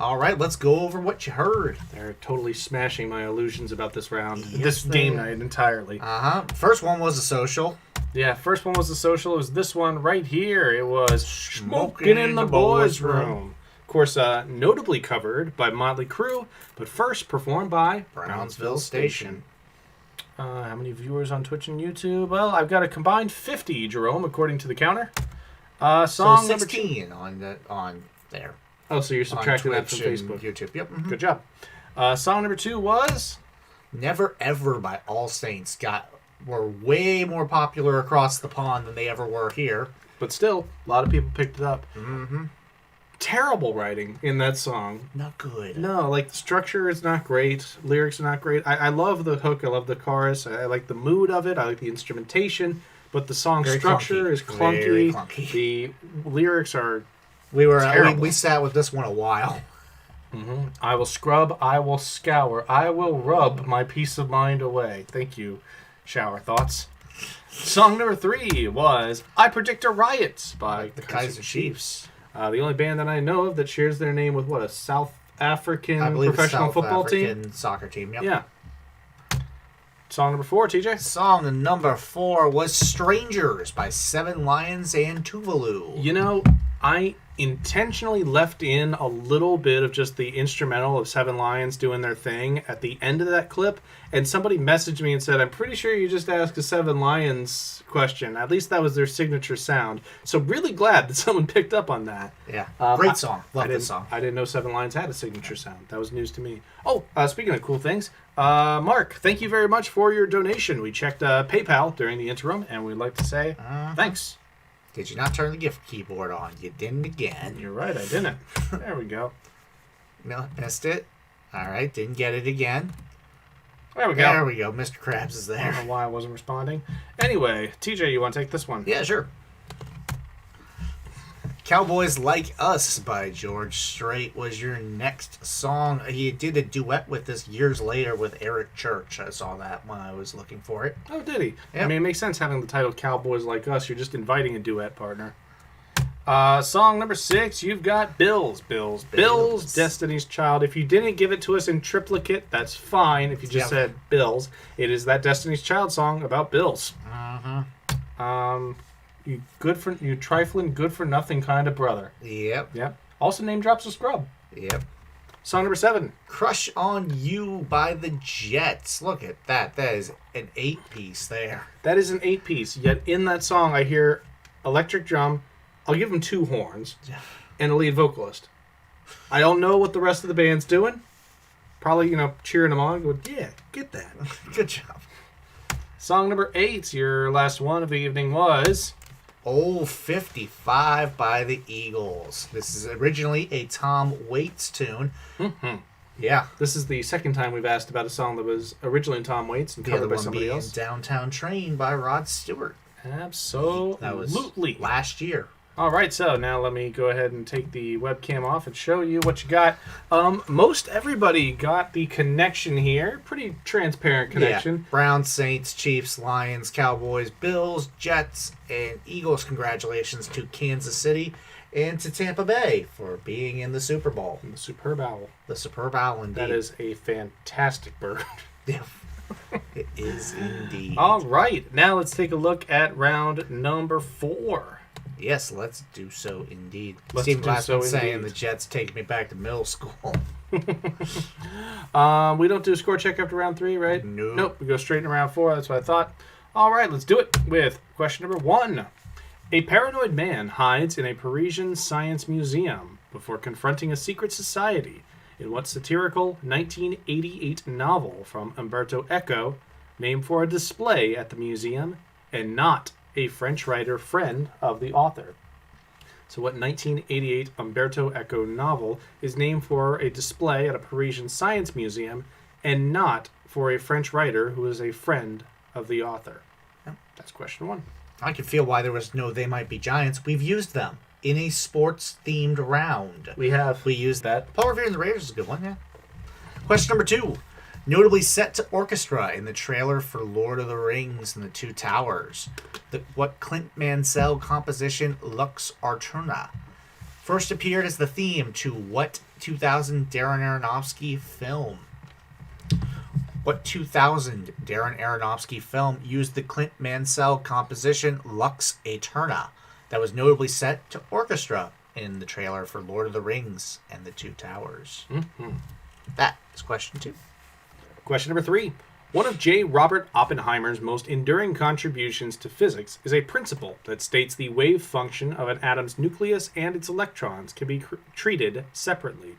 All right, let's go over what you heard. They're totally smashing my illusions about this round. Yes, this they game are. night entirely. First one was a social. Yeah, first one was the social. It was this one right here. It was Smoking in the Boys' Room. Of course, notably covered by Motley Crue, but first performed by Brownsville Station. How many viewers on Twitch and YouTube? Well, I've got a combined 50, Jerome, according to the counter. So Song number 16 on there. Oh, so you're subtracting that from Twitch Facebook. and YouTube. Yep. Mhm. Good job. Song number 2 was... Never Ever by All Saints were way more popular across the pond than they ever were here. But still, a lot of people picked it up. Mm-hmm. Terrible writing in that song. Not good. No, like the structure is not great. Lyrics are not great. I love the hook. I love the chorus. I like the mood of it. I like the instrumentation. But the song Very structure clunky. is clunky. Very clunky. The lyrics are We sat with this one a while. Mm-hmm. I will scrub, I will scour, I will rub my peace of mind away. Thank you, Shower Thoughts. Song number 3 was I Predict a Riot by The Kaiser Chiefs. The only band that I know of that shares their name with what, a South African I believe professional South football African team? soccer team. Yep. Yeah. Song number 4, TJ? Song number 4 was Strangers by Seven Lions and Tuvalu. You know, I intentionally left in a little bit of just the instrumental of Seven Lions doing their thing at the end of that clip, and somebody messaged me and said, I'm pretty sure you just asked a Seven Lions question. At least that was their signature sound. So really glad that someone picked up on that. Yeah. Great song. Love this song. I didn't know Seven Lions had a signature sound. That was news to me. Oh, speaking of cool things, Mark, thank you very much for your donation. We checked PayPal during the interim, and we'd like to say thanks. Did you not turn the gift keyboard on? You didn't again. You're right, I didn't. There we go. No, missed it. All right, didn't get it again. There we go. There we go. Mr. Krabs is I there. don't know why I wasn't responding. Anyway, TJ, you want to take this one? Yeah, sure. Cowboys Like Us by George Strait was your next song. He did a duet with this years later with Eric Church. I saw that when I was looking for it. Oh, did he? Yep. I mean, it makes sense having the title Cowboys Like Us. You're just inviting a duet partner. Song number 6, you've got Bills, Destiny's Child. If you didn't give it to us in triplicate, that's fine. If you just said Bills, it is that Destiny's Child song about Bills. You trifling, good for nothing kind of brother. Yep. Also name drops a scrub. Yep. Song number 7. Crush on You by the Jets. Look at that. That is an 8-piece there. That is an 8-piece. Yet in that song, I hear electric drum. I'll give them 2 horns and a lead vocalist. I don't know what the rest of the band's doing. Probably, cheering them on. Going, yeah, get that. Good job. Song number 8, your last one of the evening was... Old 55 by the Eagles. This is originally a Tom Waits tune. Mm-hmm. Yeah. This is the second time we've asked about a song that was originally Tom Waits and covered by somebody else. Downtown Train by Rod Stewart. Absolutely. That was last year. All right, so now let me go ahead and take the webcam off and show you what you got. Most everybody got the connection here. Pretty transparent connection. Yeah. Browns, Saints, Chiefs, Lions, Cowboys, Bills, Jets, and Eagles. Congratulations to Kansas City and to Tampa Bay for being in the Super Bowl. And the Superb Owl. The Superb Owl, indeed. That is a fantastic bird. Yeah. It is indeed. All right, now let's take a look at round number 4. Yes, let's do so indeed. Let's Steve do so Glassman saying indeed. the Jets take me back to middle school. We don't do a score check after round 3, right? No. Nope, we go straight into round 4. That's what I thought. All right, let's do it with question number 1. A paranoid man hides in a Parisian science museum before confronting a secret society in what satirical 1988 novel from Umberto Eco named for a display at the museum and not a French writer friend of the author. So what 1988 Umberto Eco novel is named for a display at a Parisian science museum and not for a French writer who is a friend of the author? That's question 1. I can feel why there was no They Might Be Giants. We've used them in a sports-themed round. We used that. Paul Revere and the Raiders is a good one, yeah. Question number 2. Notably set to orchestra in the trailer for Lord of the Rings and the Two Towers. What Clint Mansell composition Lux Arterna first appeared as the theme to what 2000 Darren Aronofsky film? What 2000 Darren Aronofsky film used the Clint Mansell composition Lux Aeterna that was notably set to orchestra in the trailer for Lord of the Rings and the Two Towers? Mm-hmm. That is question 2. Question number 3. One of J. Robert Oppenheimer's most enduring contributions to physics is a principle that states the wave function of an atom's nucleus and its electrons can be treated separately.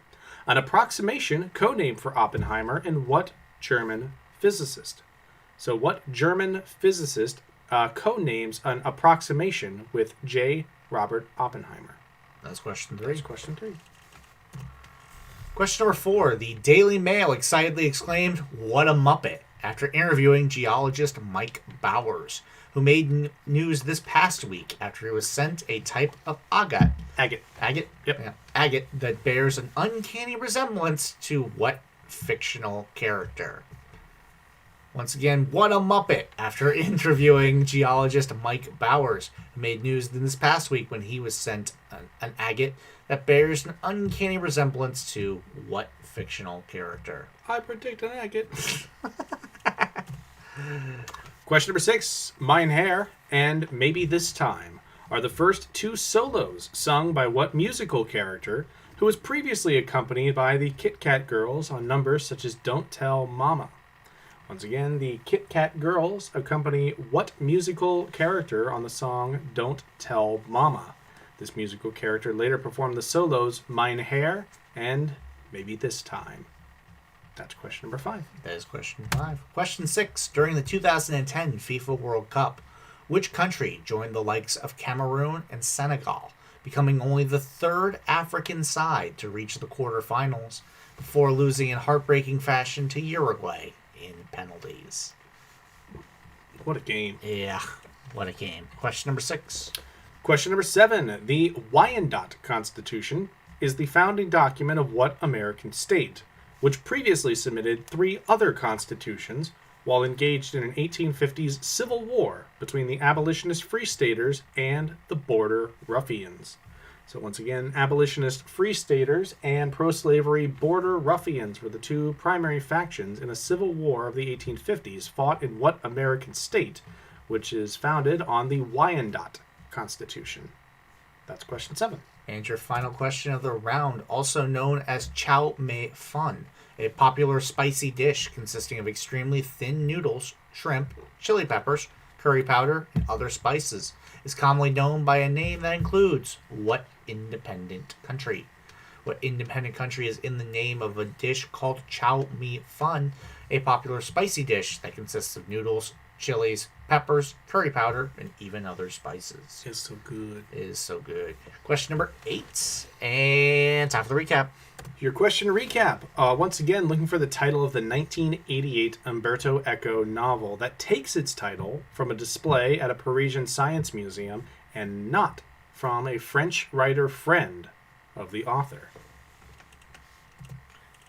An approximation codenamed for Oppenheimer and what German physicist? So what German physicist codenames an approximation with J. Robert Oppenheimer? That's question 3. That's question 3. Question number 4. The Daily Mail excitedly exclaimed, "What a Muppet," after interviewing geologist Mike Bowers, who made news this past week after he was sent a type of agate. Agate. Agate? Yep. Yeah. Agate that bears an uncanny resemblance to what fictional character? Once again, what a Muppet, after interviewing geologist Mike Bowers, who made news this past week when he was sent an agate that bears an uncanny resemblance to what fictional character? I predict an agate. Question number 6. Mine Hair and Maybe This Time are the first 2 solos sung by what musical character who was previously accompanied by the Kit Kat Girls on numbers such as Don't Tell Mama. Once again, the Kit Kat Girls accompany what musical character on the song Don't Tell Mama? This musical character later performed the solos Mine Hair and Maybe This Time. That's question number 5. That is question 5. Question 6. During the 2010 FIFA World Cup, which country joined the likes of Cameroon and Senegal, becoming only the 3rd African side to reach the quarterfinals before losing in heartbreaking fashion to Uruguay in penalties? What a game. Yeah, what a game. Question number 6. Question number 7. The Wyandotte Constitution is the founding document of what American state, which previously submitted 3 other constitutions while engaged in an 1850s civil war between the abolitionist Free Staters and the Border Ruffians. So once again, abolitionist Free Staters and pro-slavery Border Ruffians were the 2 primary factions in a civil war of the 1850s fought in what American state, which is founded on the Wyandotte Constitution. That's question 7. And your final question of the round, also known as chow mein fun, a popular spicy dish consisting of extremely thin noodles, shrimp, chili peppers, curry powder, and other spices, is commonly known by a name that includes what independent country? What independent country is in the name of a dish called chow mein fun, a popular spicy dish that consists of noodles, chilies, peppers, curry powder, and even other spices? It's so good. It is so good. Question number 8, and time for the recap. Your question recap. Once again, looking for the title of the 1988 Umberto Eco novel that takes its title from a display at a Parisian science museum and not from a French writer friend of the author.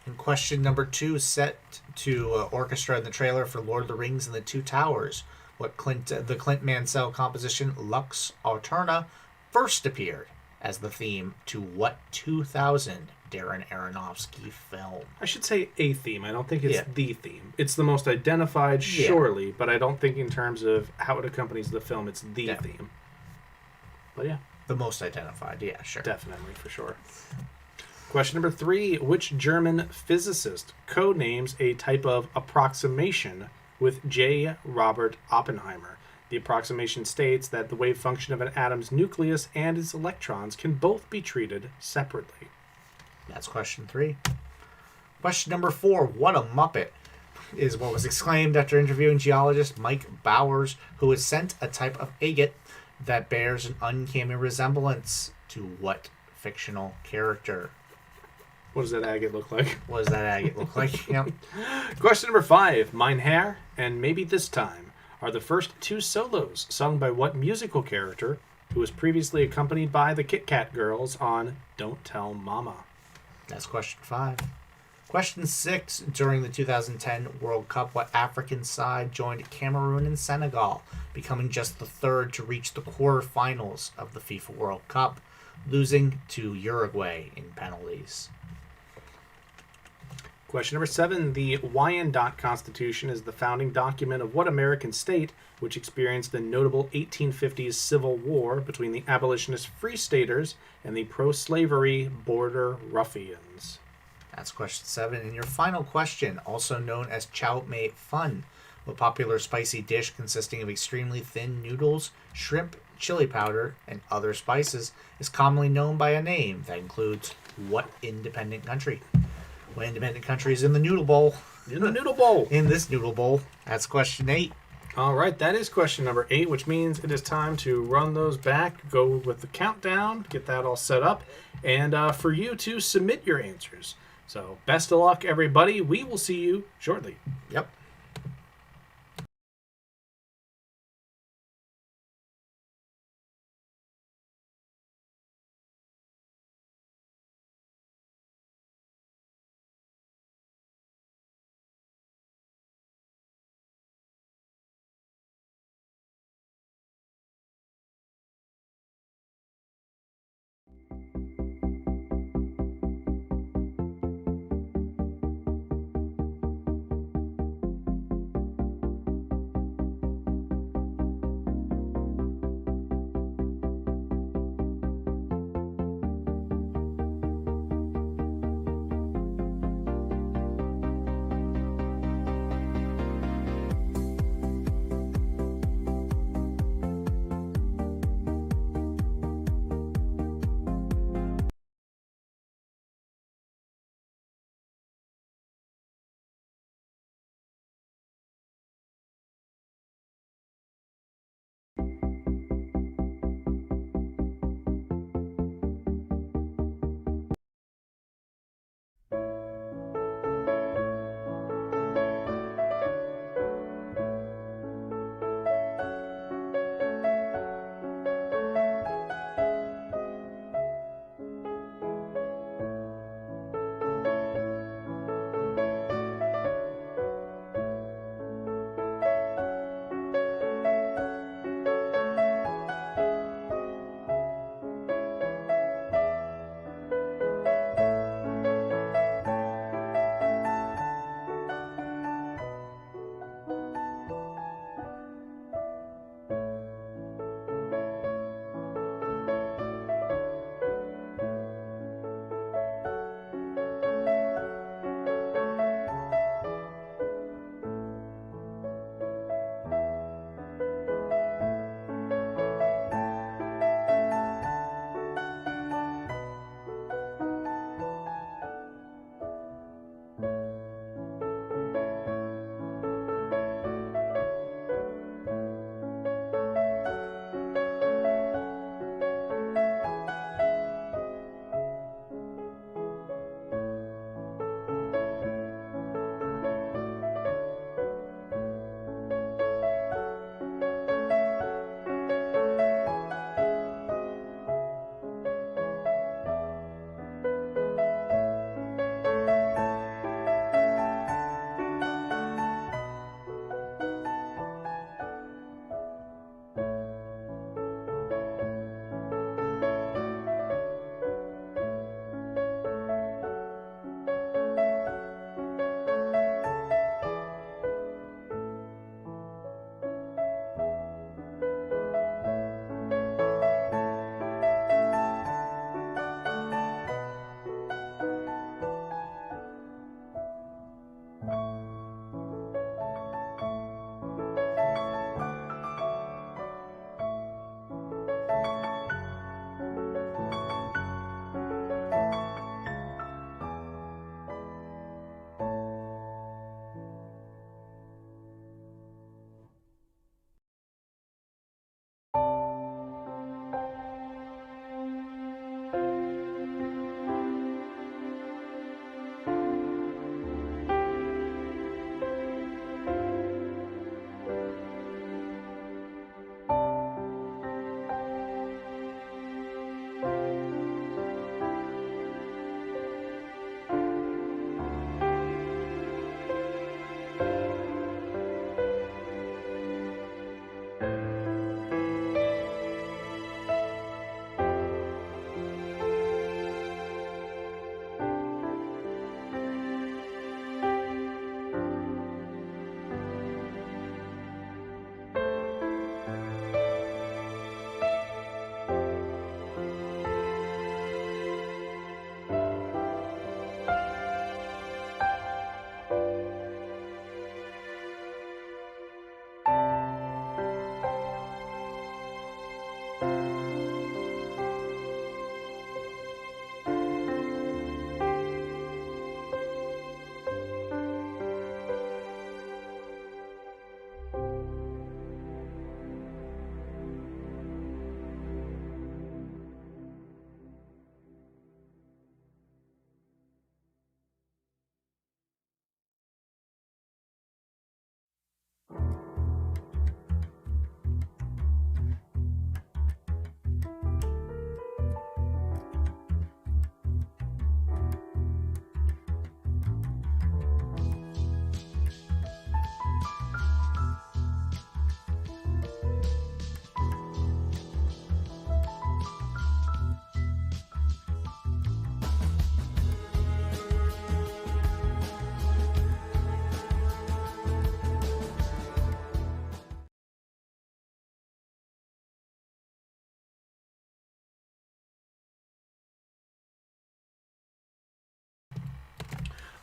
And question number 2, set to orchestra in the trailer for Lord of the Rings and the Two Towers. What the Clint Mansell composition Lux Aeterna first appeared as the theme to what 2000 Darren Aronofsky film? I should say a theme. I don't think it's the theme. It's the most identified, surely, but I don't think in terms of how it accompanies the film, it's the theme. But yeah. The most identified, yeah, sure. Definitely, for sure. Question number 3. Which German physicist codenames a type of approximation with J. Robert Oppenheimer? The approximation states that the wave function of an atom's nucleus and its electrons can both be treated separately. That's question 3. Question number 4. What a Muppet is what was exclaimed after interviewing geologist Mike Bowers, who was sent a type of agate that bears an uncanny resemblance to what fictional character? What does that agate look like? What does that agate look like? Yep. Question number 5. Mine Hair and Maybe This Time are the first 2 solos sung by what musical character who was previously accompanied by the Kit Kat Girls on Don't Tell Mama? That's question 5. Question 6. During the 2010 World Cup, what African side joined Cameroon and Senegal, becoming just the 3rd to reach the quarterfinals of the FIFA World Cup, losing to Uruguay in penalties. Question number 7. The Wyandotte Constitution is the founding document of what American state which experienced the notable 1850s Civil War between the abolitionist Free Staters and the pro-slavery Border Ruffians? That's question 7. And your final question, also known as chow mein fun, a popular spicy dish consisting of extremely thin noodles, shrimp, chili powder, and other spices, is commonly known by a name that includes what independent country? What independent country is in the noodle bowl? In the noodle bowl. In this noodle bowl. That's question 8. All right, that is question number 8, which means it is time to run those back, go with the countdown, get that all set up, and for you to submit your answers. So best of luck, everybody. We will see you shortly. Yep.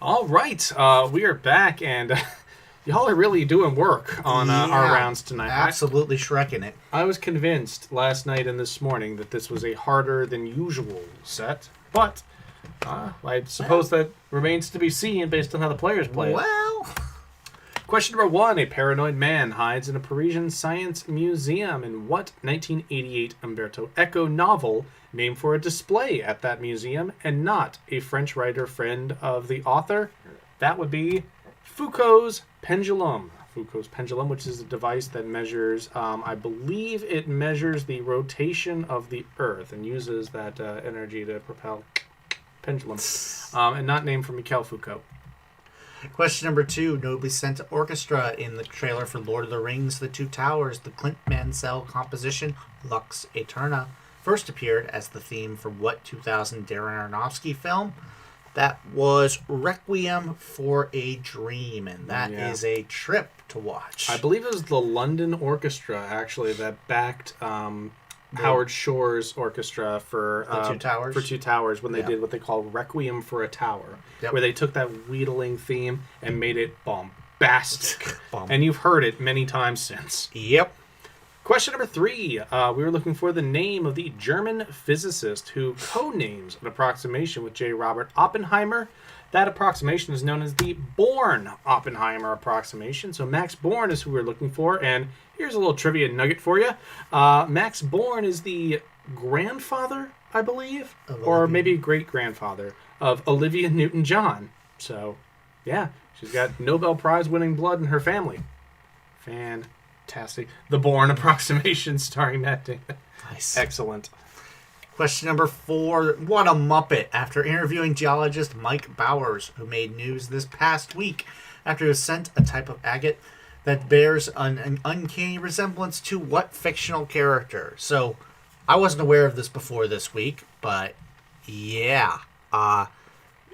All right, we are back, and y'all are really doing work on our rounds tonight. Absolutely shrekking it. I was convinced last night and this morning that this was a harder than usual set, but I suppose that remains to be seen based on how the players play. Well, Question number 1. A paranoid man hides in a Parisian science museum in what 1988 Umberto Eco novel named for a display at that museum and not a French writer friend of the author? That would be Foucault's pendulum. Foucault's pendulum, which is a device that measures, I believe it measures the rotation of the Earth and uses that energy to propel pendulum. And not named for Michel Foucault. question number 2. Notably sent to orchestra in the trailer for Lord of the Rings, The Two Towers. The Clint Mansell composition, Lux Aeterna, first appeared as the theme for what 2000 Darren Aronofsky film? That was Requiem for a Dream, and that is a trip to watch. I believe it was the London Orchestra, actually, that backed Howard Shore's orchestra for The Two Towers? For Two Towers when they did what they call Requiem for a Tower, where they took that wheedling theme and made it bombastic. And you've heard it many times since. Yep. Question number 3. We were looking for the name of the German physicist who co-names an approximation with J. Robert Oppenheimer. That approximation is known as the Born-Oppenheimer approximation. So Max Born is who we're looking for. And here's a little trivia nugget for you. Max Born is the grandfather, I believe, or maybe great-grandfather of Olivia Newton-John. So, yeah, she's got Nobel Prize-winning blood in her family. Fantastic. The Born approximation starring Matt Damon. Nice. Excellent. Question number 4. What a muppet. After interviewing geologist Mike Bowers, who made news this past week after he was sent a type of agate that bears an uncanny resemblance to what fictional character? So, I wasn't aware of this before this week, but yeah.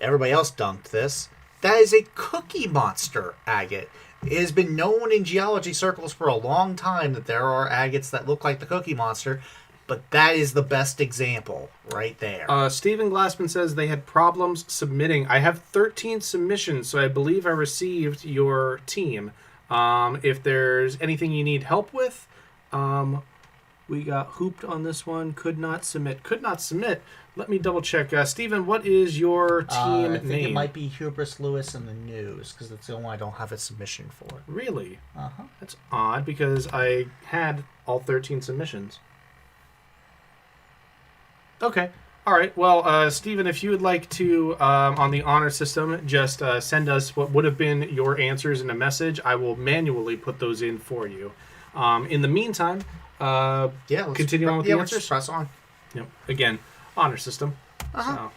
Everybody else dunked this. That is a Cookie Monster agate. It has been known in geology circles for a long time that there are agates that look like the Cookie Monster, but that is the best example right there. Stephen Glassman says they had problems submitting. I have 13 submissions, so I believe I received your team. If there's anything you need help with, we got hooped on this one. Could not submit. Let me double check. Stephen, what is your team I think name? it might be Hubris Lewis in the News, because that's the only one I don't have a submission for. Really? Uh-huh. That's odd, because I had all 13 submissions. Okay. All right. Well, Stephen, if you would like to, on the honor system, just send us what would have been your answers in a message. I will manually put those in for you. In the meantime, let's continue on with the answers. Press on. Yep. Again, honor system. So,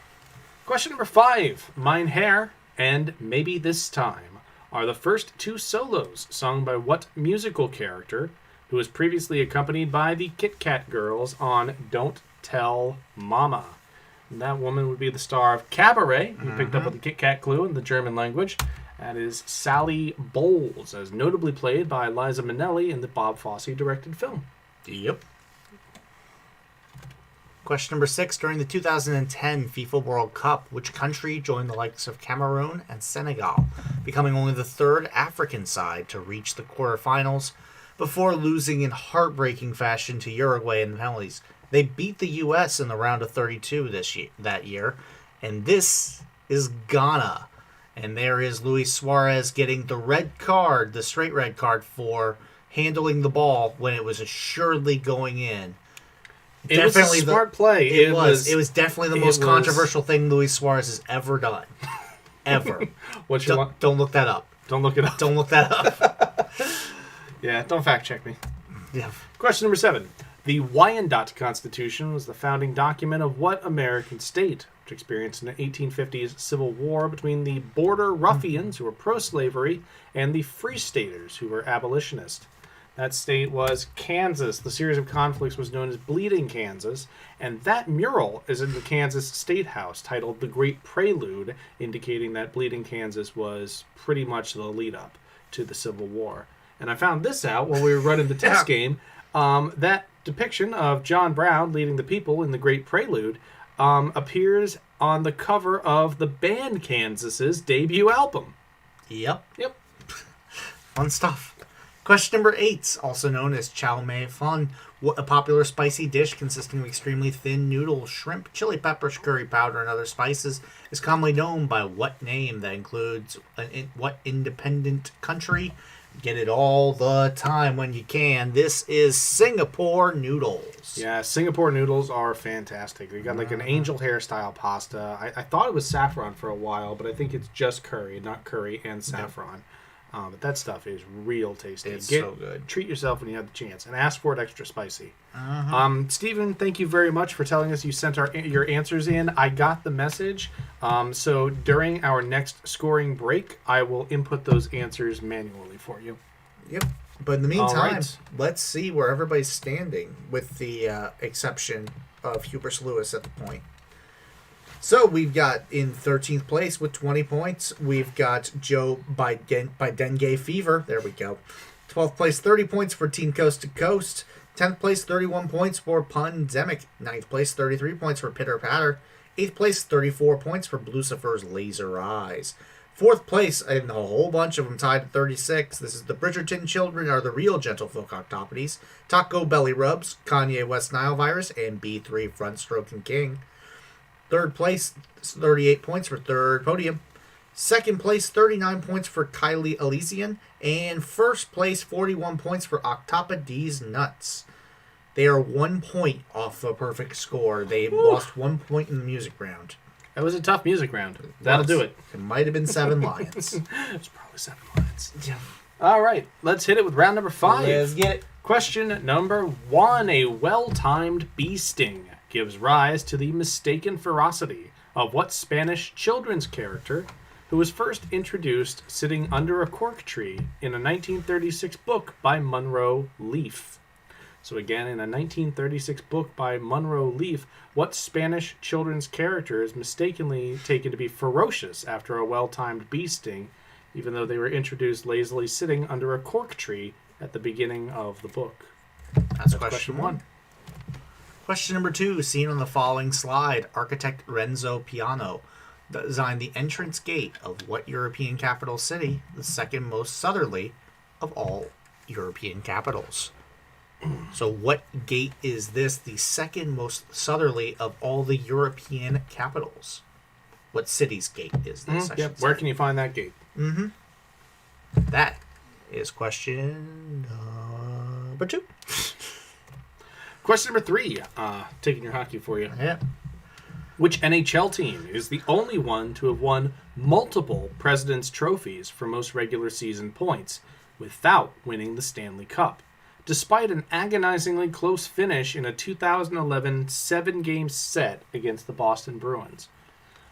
question number 5. Mine Hair and Maybe This Time are the first 2 solos sung by what musical character who was previously accompanied by the Kit Kat Girls on Don't Tell Mama. And that woman would be the star of Cabaret, who picked up with the Kit Kat clue in the German language. That is Sally Bowles, as notably played by Liza Minnelli in the Bob Fosse directed film. Yep. Question number 6. During the 2010 FIFA World Cup, which country joined the likes of Cameroon and Senegal, becoming only the 3rd African side to reach the quarterfinals before losing in heartbreaking fashion to Uruguay in the penalties? They beat the U.S. in the round of 32 that year, and this is Ghana. And there is Luis Suarez getting the straight red card for handling the ball when it was assuredly going in. It was a smart play. It was definitely the most controversial thing Luis Suarez has ever done. Ever. Don't look that up. Don't look it up. Don't look that up. Yeah, don't fact check me. Yeah. Question number 7. The Wyandotte Constitution was the founding document of what American state, which experienced an 1850s civil war between the border ruffians, who were pro-slavery, and the Free Staters, who were abolitionists? That state was Kansas. The series of conflicts was known as Bleeding Kansas, and that mural is in the Kansas State House, titled The Great Prelude, indicating that Bleeding Kansas was pretty much the lead-up to the Civil War. And I found this out while we were running the test game. That depiction of John Brown leading the people in The Great Prelude appears on the cover of the band Kansas's debut album? Yep. Yep. Fun stuff. Question number 8, also known as chow mein fun, a popular spicy dish consisting of extremely thin noodles, shrimp, chili peppers, curry powder, and other spices, is commonly known by what name that includes what independent country? Get it all the time when you can. This is Singapore noodles. Yeah, Singapore noodles are fantastic. They got like an angel hairstyle pasta. I thought it was saffron for a while, but I think it's just curry, not curry and saffron. But that stuff is real tasty. It's so good. Treat yourself when you have the chance, and ask for it extra spicy. Stephen, thank you very much for telling us you sent your answers in. I got the message. So during our next scoring break, I will input those answers manually for you. Yep. But in the meantime, right. Let's see where everybody's standing, with the exception of Hubris Lewis at the point. So we've got in 13th place with 20 points. We've got Joe by Dengue Fever. There we go. 12th place, 30 points for Team Coast to Coast. 10th place, 31 points for Pandemic. 9th place, 33 points for Pitter Patter. 8th place, 34 points for Lucifer's Laser Eyes. 4th place, and a whole bunch of them tied at 36. This is the Bridgerton Children Are the Real Gentlefolk Octopodes, Taco Belly Rubs, Kanye West Nile Virus, and B3 Front Stroking King. 3rd place, 38 points for Third Podium. 2nd place, 39 points for Kylie Elysian. And 1st place, 41 points for Octopodes Nuts. They are 1 point off a perfect score. They lost 1 point in the music round. That was a tough music round. That'll do it. It might have been 7 lions. It's probably 7 lines. Yeah. All right, let's hit it with round number 5. Let's get it. Question number 1. A well-timed bee sting gives rise to the mistaken ferocity of what Spanish children's character who was first introduced sitting under a cork tree in a 1936 book by Munro Leaf. So again, in a 1936 book by Munro Leaf, what Spanish children's character is mistakenly taken to be ferocious after a well-timed bee sting, even though they were introduced lazily sitting under a cork tree at the beginning of the book? That's question 1. Question number 2, seen on the following slide, architect Renzo Piano designed the entrance gate of what European capital city, the second most southerly of all European capitals? So what gate is this, the second most southerly of all the European capitals? What city's gate is this? Yep. Where can you find that gate? That is question number 2. Question number 3, taking your hockey for you. Yeah. Which NHL team is the only one to have won multiple President's Trophies for most regular season points without winning the Stanley Cup, despite an agonizingly close finish in a 2011 7-game set against the Boston Bruins?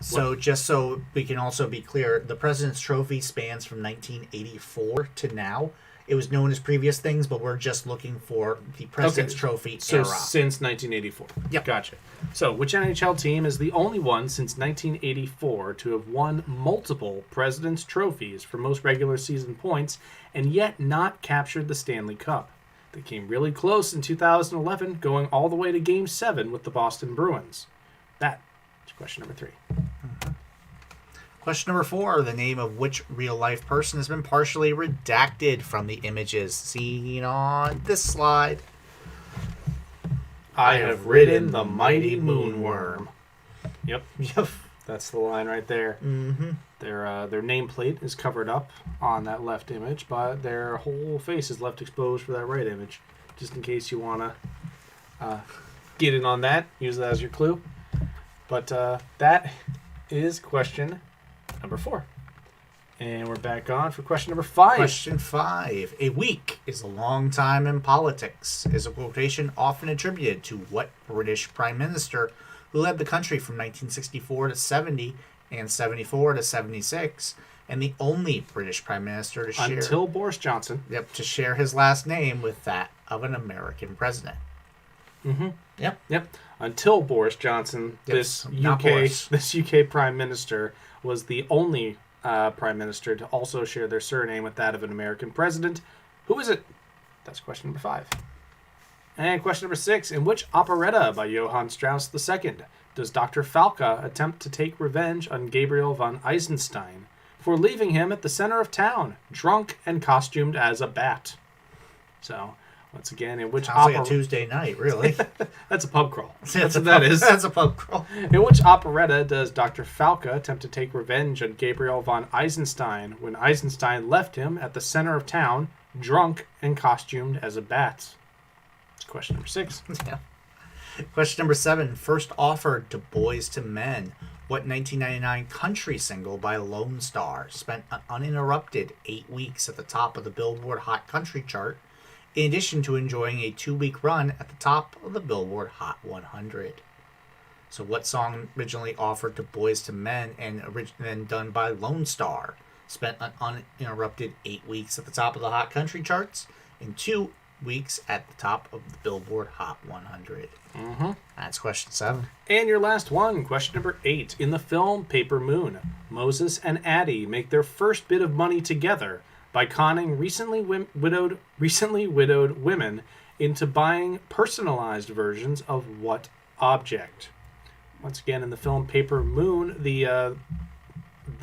So just so we can also be clear, the President's Trophy spans from 1984 to now. It was known as previous things, but we're just looking for the President's Trophy so era. Since 1984. Yep. Gotcha. So which NHL team is the only one since 1984 to have won multiple President's Trophies for most regular season points and yet not captured the Stanley Cup? They came really close in 2011, going all the way to Game 7 with the Boston Bruins. That is question number 3. Question number 4, the name of which real-life person has been partially redacted from the images seen on this slide? I have ridden the mighty moonworm. Yep. Yep. That's the line right there. Mm-hmm. Their nameplate is covered up on that left image, but their whole face is left exposed for that right image. Just in case you want to get in on that, use that as your clue. But that is question number 4. And we're back on for question number 5. Question 5. A week is a long time in politics is a quotation often attributed to what British Prime Minister who led the country from 1964 to 70 and 74 to 76, and the only British Prime Minister to share... Until Boris Johnson. Yep, to share his last name with that of an American president. Mm-hmm. Yep. Until Boris Johnson, Yep. this UK Prime Minister was the only Prime Minister to also share their surname with that of an American president. Who is it? That's question number 5. And question number 6. In which operetta by Johann Strauss II does Dr. Falca attempt to take revenge on Gabriel von Eisenstein for leaving him at the center of town, drunk and costumed as a bat? So, once again, in which Sounds like a Tuesday night, really. That's a pub crawl. That's what that is. That's a pub crawl. In which operetta does Dr. Falca attempt to take revenge on Gabriel von Eisenstein when Eisenstein left him at the center of town, drunk and costumed as a bat? It's question number 6. Yeah. Question number 7. First offered to Boys to Men. What 1999 country single by Lone Star spent an uninterrupted 8 weeks at the top of the Billboard Hot Country chart, in addition to enjoying a 2-week run at the top of the Billboard Hot 100? So what song originally offered to Boys to Men and then done by Lone Star spent an uninterrupted 8 weeks at the top of the Hot Country charts and 2 weeks at the top of the Billboard Hot 100? That's question 7. And your last one, question number 8. In the film Paper Moon, Moses and Addie make their first bit of money together by conning recently widowed women into buying personalized versions of what object? Once again, in the film Paper Moon,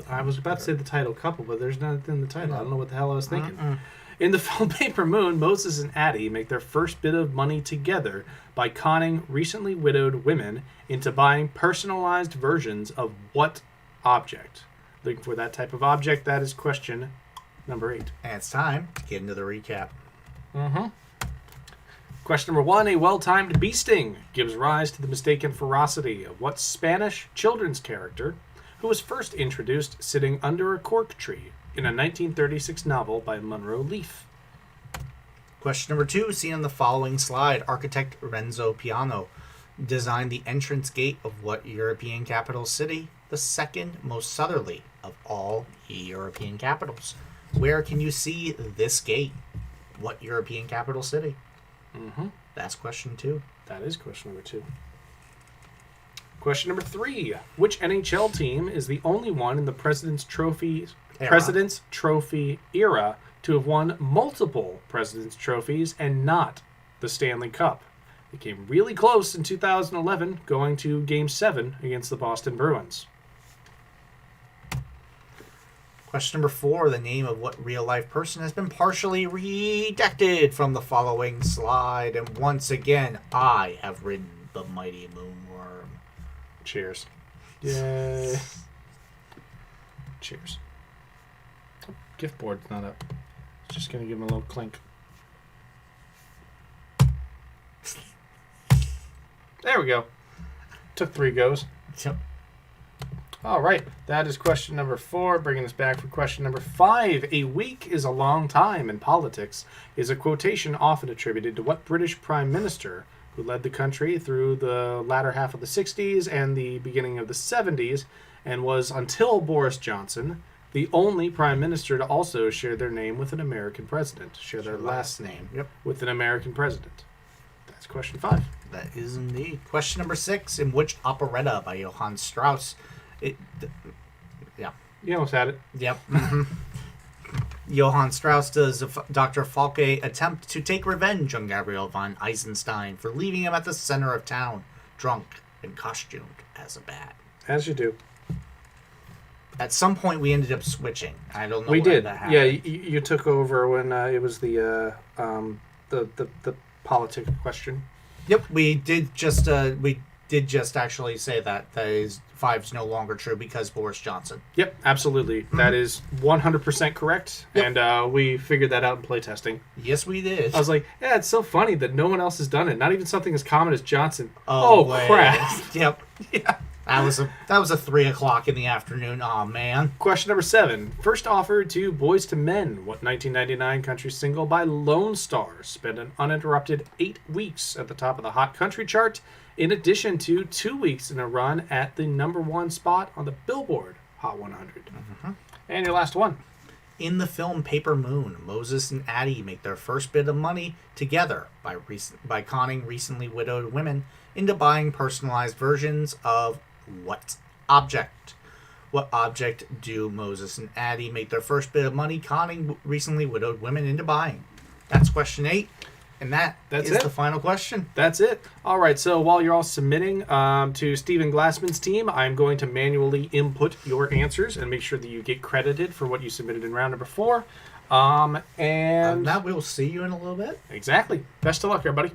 I was about to say the title couple, but there's nothing in the title. I don't know what the hell I was thinking. In the film Paper Moon, Moses and Addie make their first bit of money together by conning recently widowed women into buying personalized versions of what object? Looking for that type of object, that is question number 8. And it's time to get into the recap. Question number 1. A well-timed bee sting gives rise to the mistaken ferocity of what Spanish children's character who was first introduced sitting under a cork tree in a 1936 novel by Monroe Leaf? Question number 2. Seen on the following slide, architect Renzo Piano designed the entrance gate of what European capital city? The second most southerly of all European capitals. Where can you see this gate? What European capital city? That's question 2. That is question number 2. Question number 3. Which NHL team is the only one in the President's Trophy era to have won multiple President's Trophies and not the Stanley Cup? They came really close in 2011, going to Game 7 against the Boston Bruins. Question number 4. The name of what real-life person has been partially redacted from the following slide. And once again, I have ridden the mighty moonworm. Cheers. Yay. Cheers. Oh, gift board's not up. Just going to give him a little clink. There we go. Took 3 goes. Yep. All right. That is question number 4. Bringing us back for question number 5. A week is a long time in politics is a quotation often attributed to what British Prime Minister who led the country through the latter half of the 60s and the beginning of the 70s and was, until Boris Johnson, the only Prime Minister to also share their name with an American president. Share their last name with an American president. That's question 5. That is indeed. Question number 6. In which operetta by Johann Strauss? You almost had it. Yep. Johann Strauss does Dr. Falke attempt to take revenge on Gabriel von Eisenstein for leaving him at the center of town, drunk and costumed as a bat. As you do. At some point, we ended up switching. I don't know. We when did. That happened. Yeah, you took over when it was the politic question. Yep, we did just actually say that is 5's no longer true because Boris Johnson. Yep, absolutely. That is 100% correct. Yep. And we figured that out in playtesting. Yes, we did. I was like, yeah, it's so funny that no one else has done it. Not even something as common as Johnson. Oh crap. Yep. Yeah. That was a 3:00 in the afternoon. Aw, man. Question number 7. First offered to Boys to Men, what 1999 country single by Lone Star spent an uninterrupted 8 weeks at the top of the Hot Country chart, in addition to 2 weeks in a run at the number 1 spot on the Billboard Hot 100. And your last one. In the film Paper Moon, Moses and Addie make their first bit of money together by conning recently widowed women into buying personalized versions of what object? What object do Moses and Addie make their first bit of money conning recently widowed women into buying? That's question 8. And that's it. the final question. That's it. All right. So while you're all submitting to Stephen Glassman's team, I'm going to manually input your answers and make sure that you get credited for what you submitted in round number 4. And now we'll see you in a little bit. Exactly. Best of luck, everybody.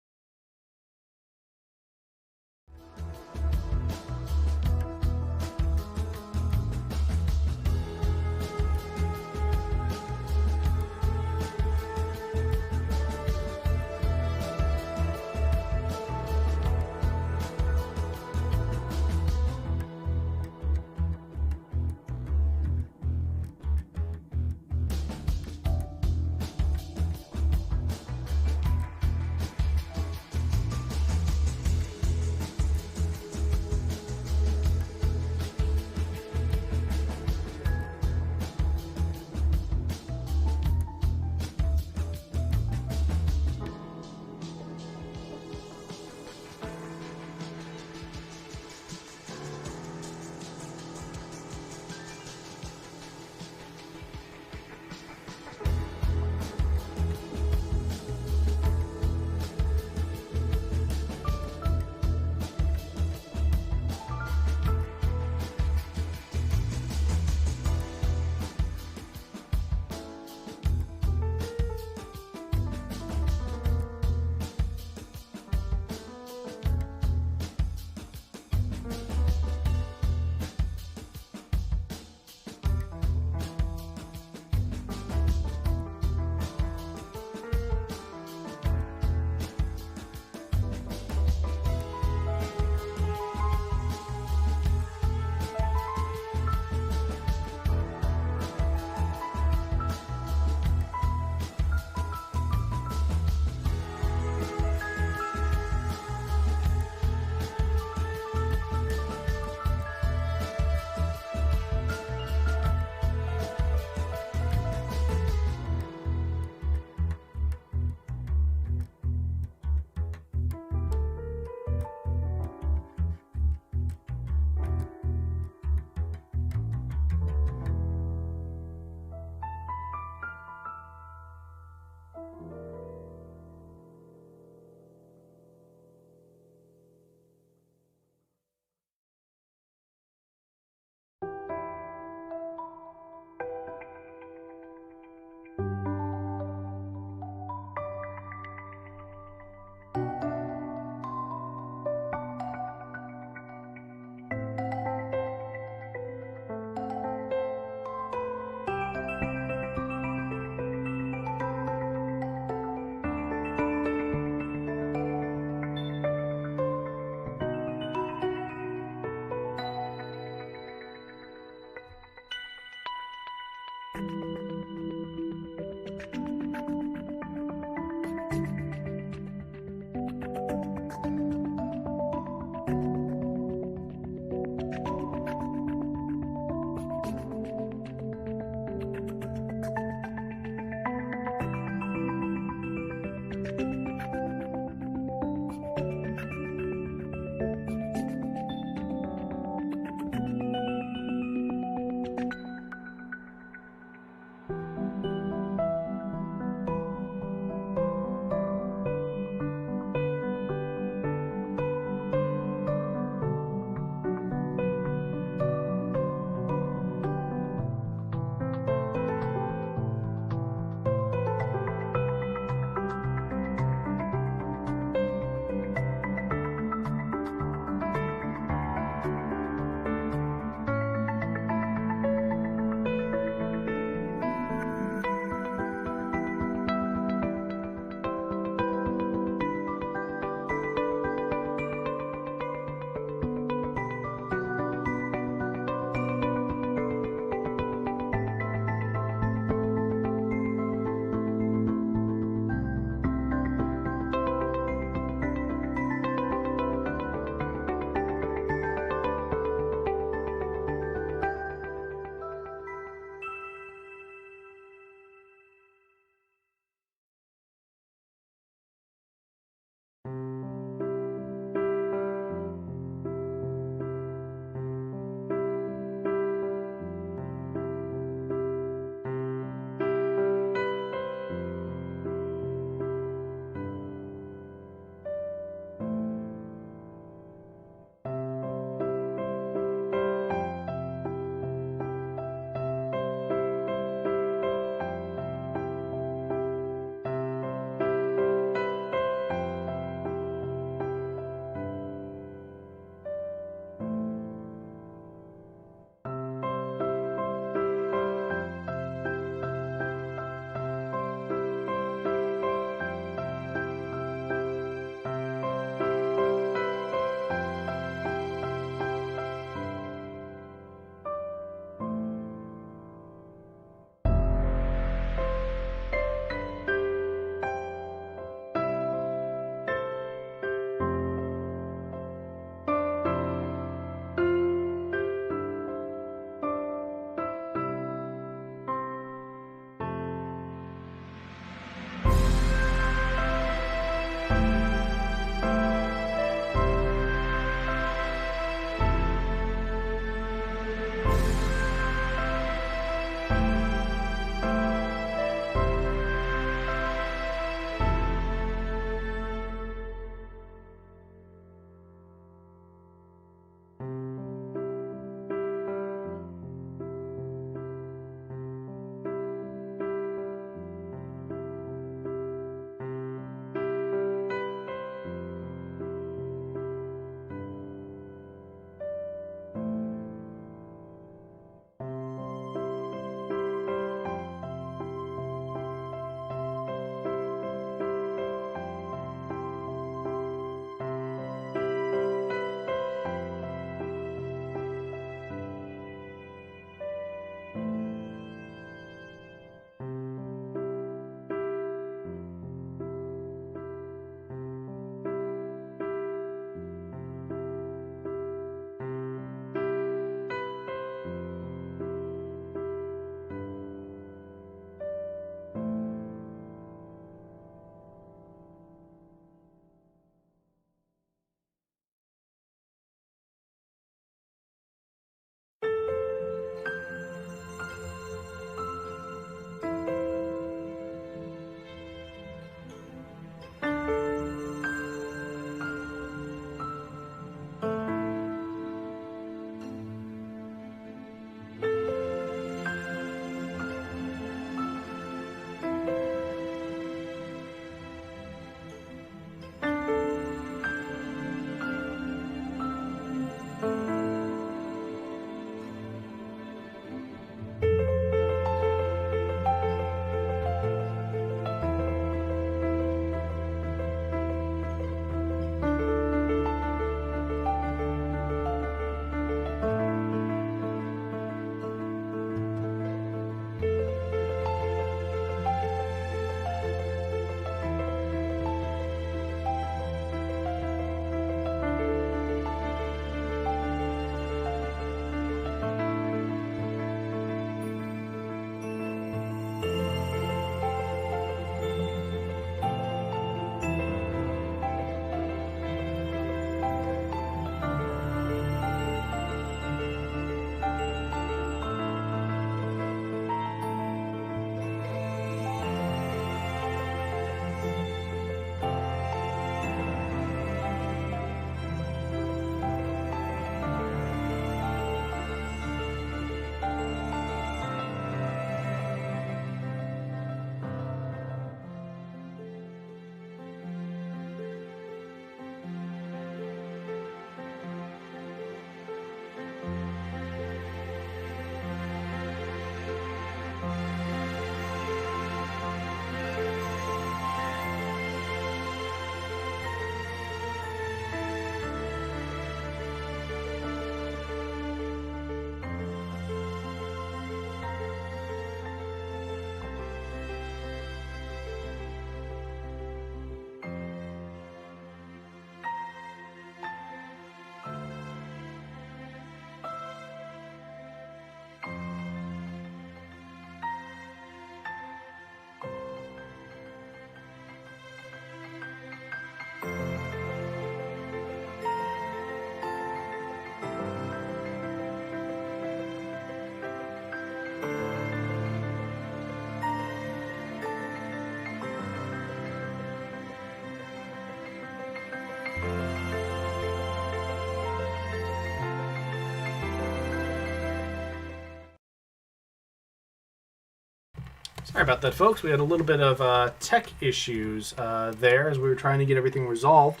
Sorry about that, folks. We had a little bit of tech issues there as we were trying to get everything resolved.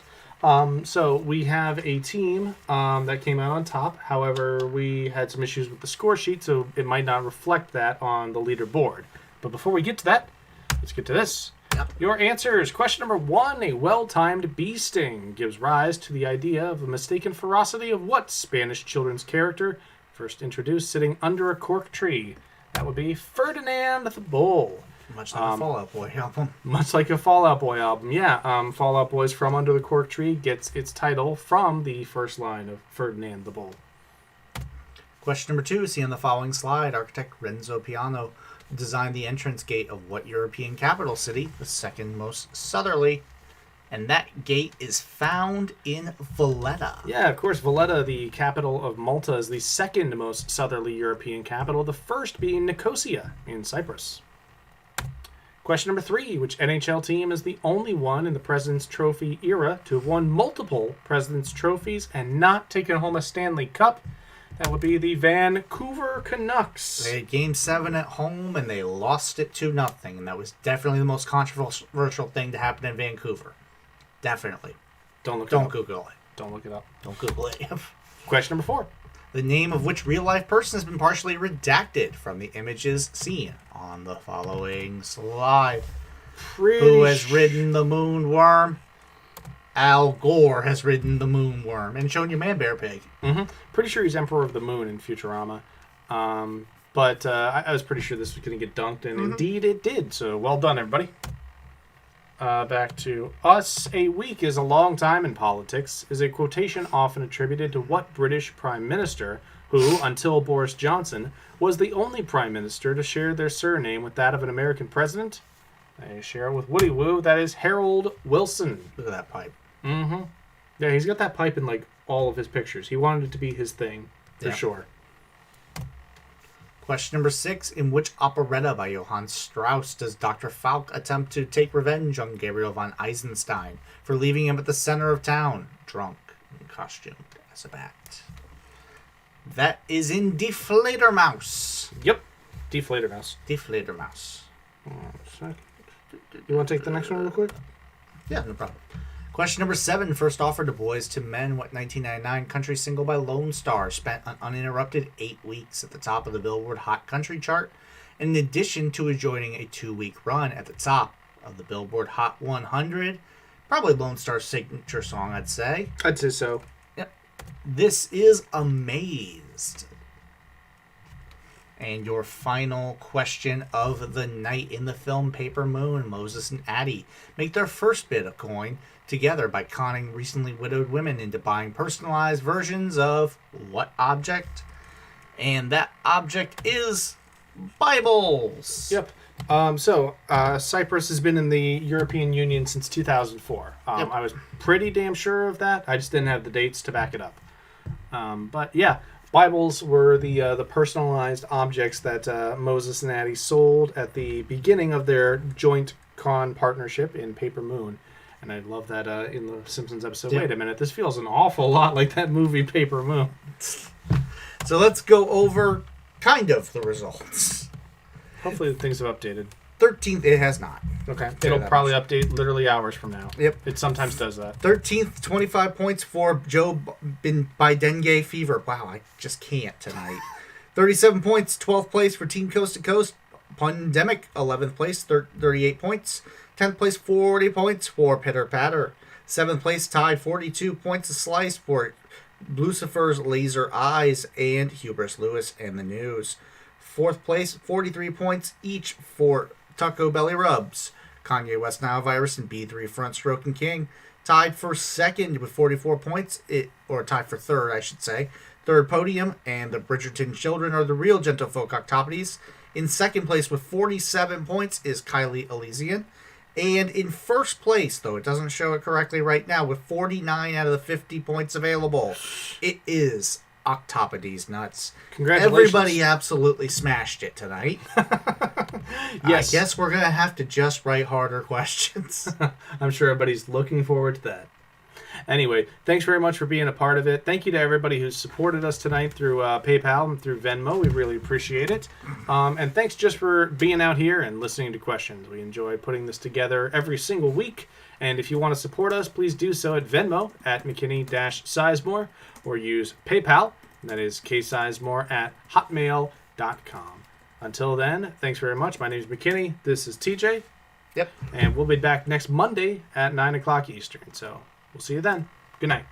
So we have a team that came out on top. However, we had some issues with the score sheet, so it might not reflect that on the leaderboard. But before we get to that, let's get to this. Yep. Your answers. Question number 1. A well-timed bee sting gives rise to the idea of a mistaken ferocity of what Spanish children's character first introduced sitting under a cork tree? That would be Ferdinand the Bull. Much like a Fall Out Boy album. Much like a Fall Out Boy album. Yeah, Fall Out Boy's From Under the Cork Tree gets its title from the first line of Ferdinand the Bull. Question number 2. See on the following slide, architect Renzo Piano designed the entrance gate of what European capital city, the second most southerly? And that gate is found in Valletta. Yeah, of course, Valletta, the capital of Malta, is the second most southerly European capital, the first being Nicosia in Cyprus. Question number 3. Which NHL team is the only one in the President's Trophy era to have won multiple President's Trophies and not taken home a Stanley Cup? That would be the Vancouver Canucks. They had Game 7 at home, and they lost it 2-0. And that was definitely the most controversial thing to happen in Vancouver. Definitely. Don't Google it. Don't look it up. Don't Google it. Question number 4. The name of which real-life person has been partially redacted from the images seen on the following slide? Who has ridden the moonworm? Al Gore has ridden the moonworm and shown you Man Bear Pig. Mm-hmm. Pretty sure he's Emperor of the Moon in Futurama. But I was pretty sure this was going to get dunked, and indeed it did. So well done, everybody. Back to us. A week is a long time in politics is a quotation often attributed to what British Prime Minister who, until Boris Johnson, was the only Prime Minister to share their surname with that of an American president? They share it with Woody Woo. That is Harold Wilson. Look at that pipe. Mm-hmm. Yeah, he's got that pipe in like all of his pictures. He wanted it to be his thing, for sure. Question number 6. In which operetta by Johann Strauss does Dr. Falk attempt to take revenge on Gabriel von Eisenstein for leaving him at the center of town, drunk and costumed as a bat? That is in Die Fledermaus. Yep. Die Fledermaus. Die Fledermaus. You want to take the next one real quick? Yeah, no problem. Question number 7. First offered to Boys to Men, what 1999 country single by Lone Star spent an uninterrupted 8 weeks at the top of the Billboard Hot Country chart, in addition to enjoying a 2-week run at the top of the Billboard Hot 100. Probably Lone Star's signature song, I'd say. I'd say so. Yep. This is Amazed. And your final question of the night in the film Paper Moon, Moses and Addie make their first bit of coin together by conning recently widowed women into buying personalized versions of what object? And that object is Bibles. Yep. Cyprus has been in the European Union since 2004. Yep. I was pretty damn sure of that. I just didn't have the dates to back it up. But yeah, Bibles were the personalized objects that Moses and Addie sold at the beginning of their joint con partnership in Paper Moon. And I love that in the Simpsons episode, wait a minute, this feels an awful lot like that movie Paper Moon. So let's go over kind of the results. Hopefully things have updated. 13th, it has not. Okay. It'll probably update literally hours from now. Yep. It sometimes does that. 13th, 25 points for Joe by dengue fever. Wow, I just can't tonight. 37 points, 12th place for Team Coast to Coast. Pandemic, 11th place, 38 points. 10th place, 40 points for Pitter Patter. 7th place, tied 42 points a slice for Lucifer's Laser Eyes and Hubris Lewis and the News. 4th place, 43 points each for Taco Belly Rubs, Kanye West Nile Virus, and B3 Front Stroking King. Tied for second with 44 points, or tied for third, I should say. Third podium, and the Bridgerton Children are the real Gentlefolk Octopodes. In second place with 47 points is Kylie Elysian. And in first place, though it doesn't show it correctly right now, with 49 out of the 50 points available, it is Octopodes Nuts. Congratulations. Everybody absolutely smashed it tonight. Yes. I guess we're going to have to just write harder questions. I'm sure everybody's looking forward to that. Anyway, thanks very much for being a part of it. Thank you to everybody who's supported us tonight through PayPal and through Venmo. We really appreciate it. And thanks just for being out here and listening to questions. We enjoy putting this together every single week. And if you want to support us, please do so at Venmo at McKinney-Sizemore or use PayPal, and that is ksizemore at hotmail.com. Until then, thanks very much. My name is McKinney. This is TJ. Yep. And we'll be back next Monday at 9 o'clock Eastern. So we'll see you then. Good night.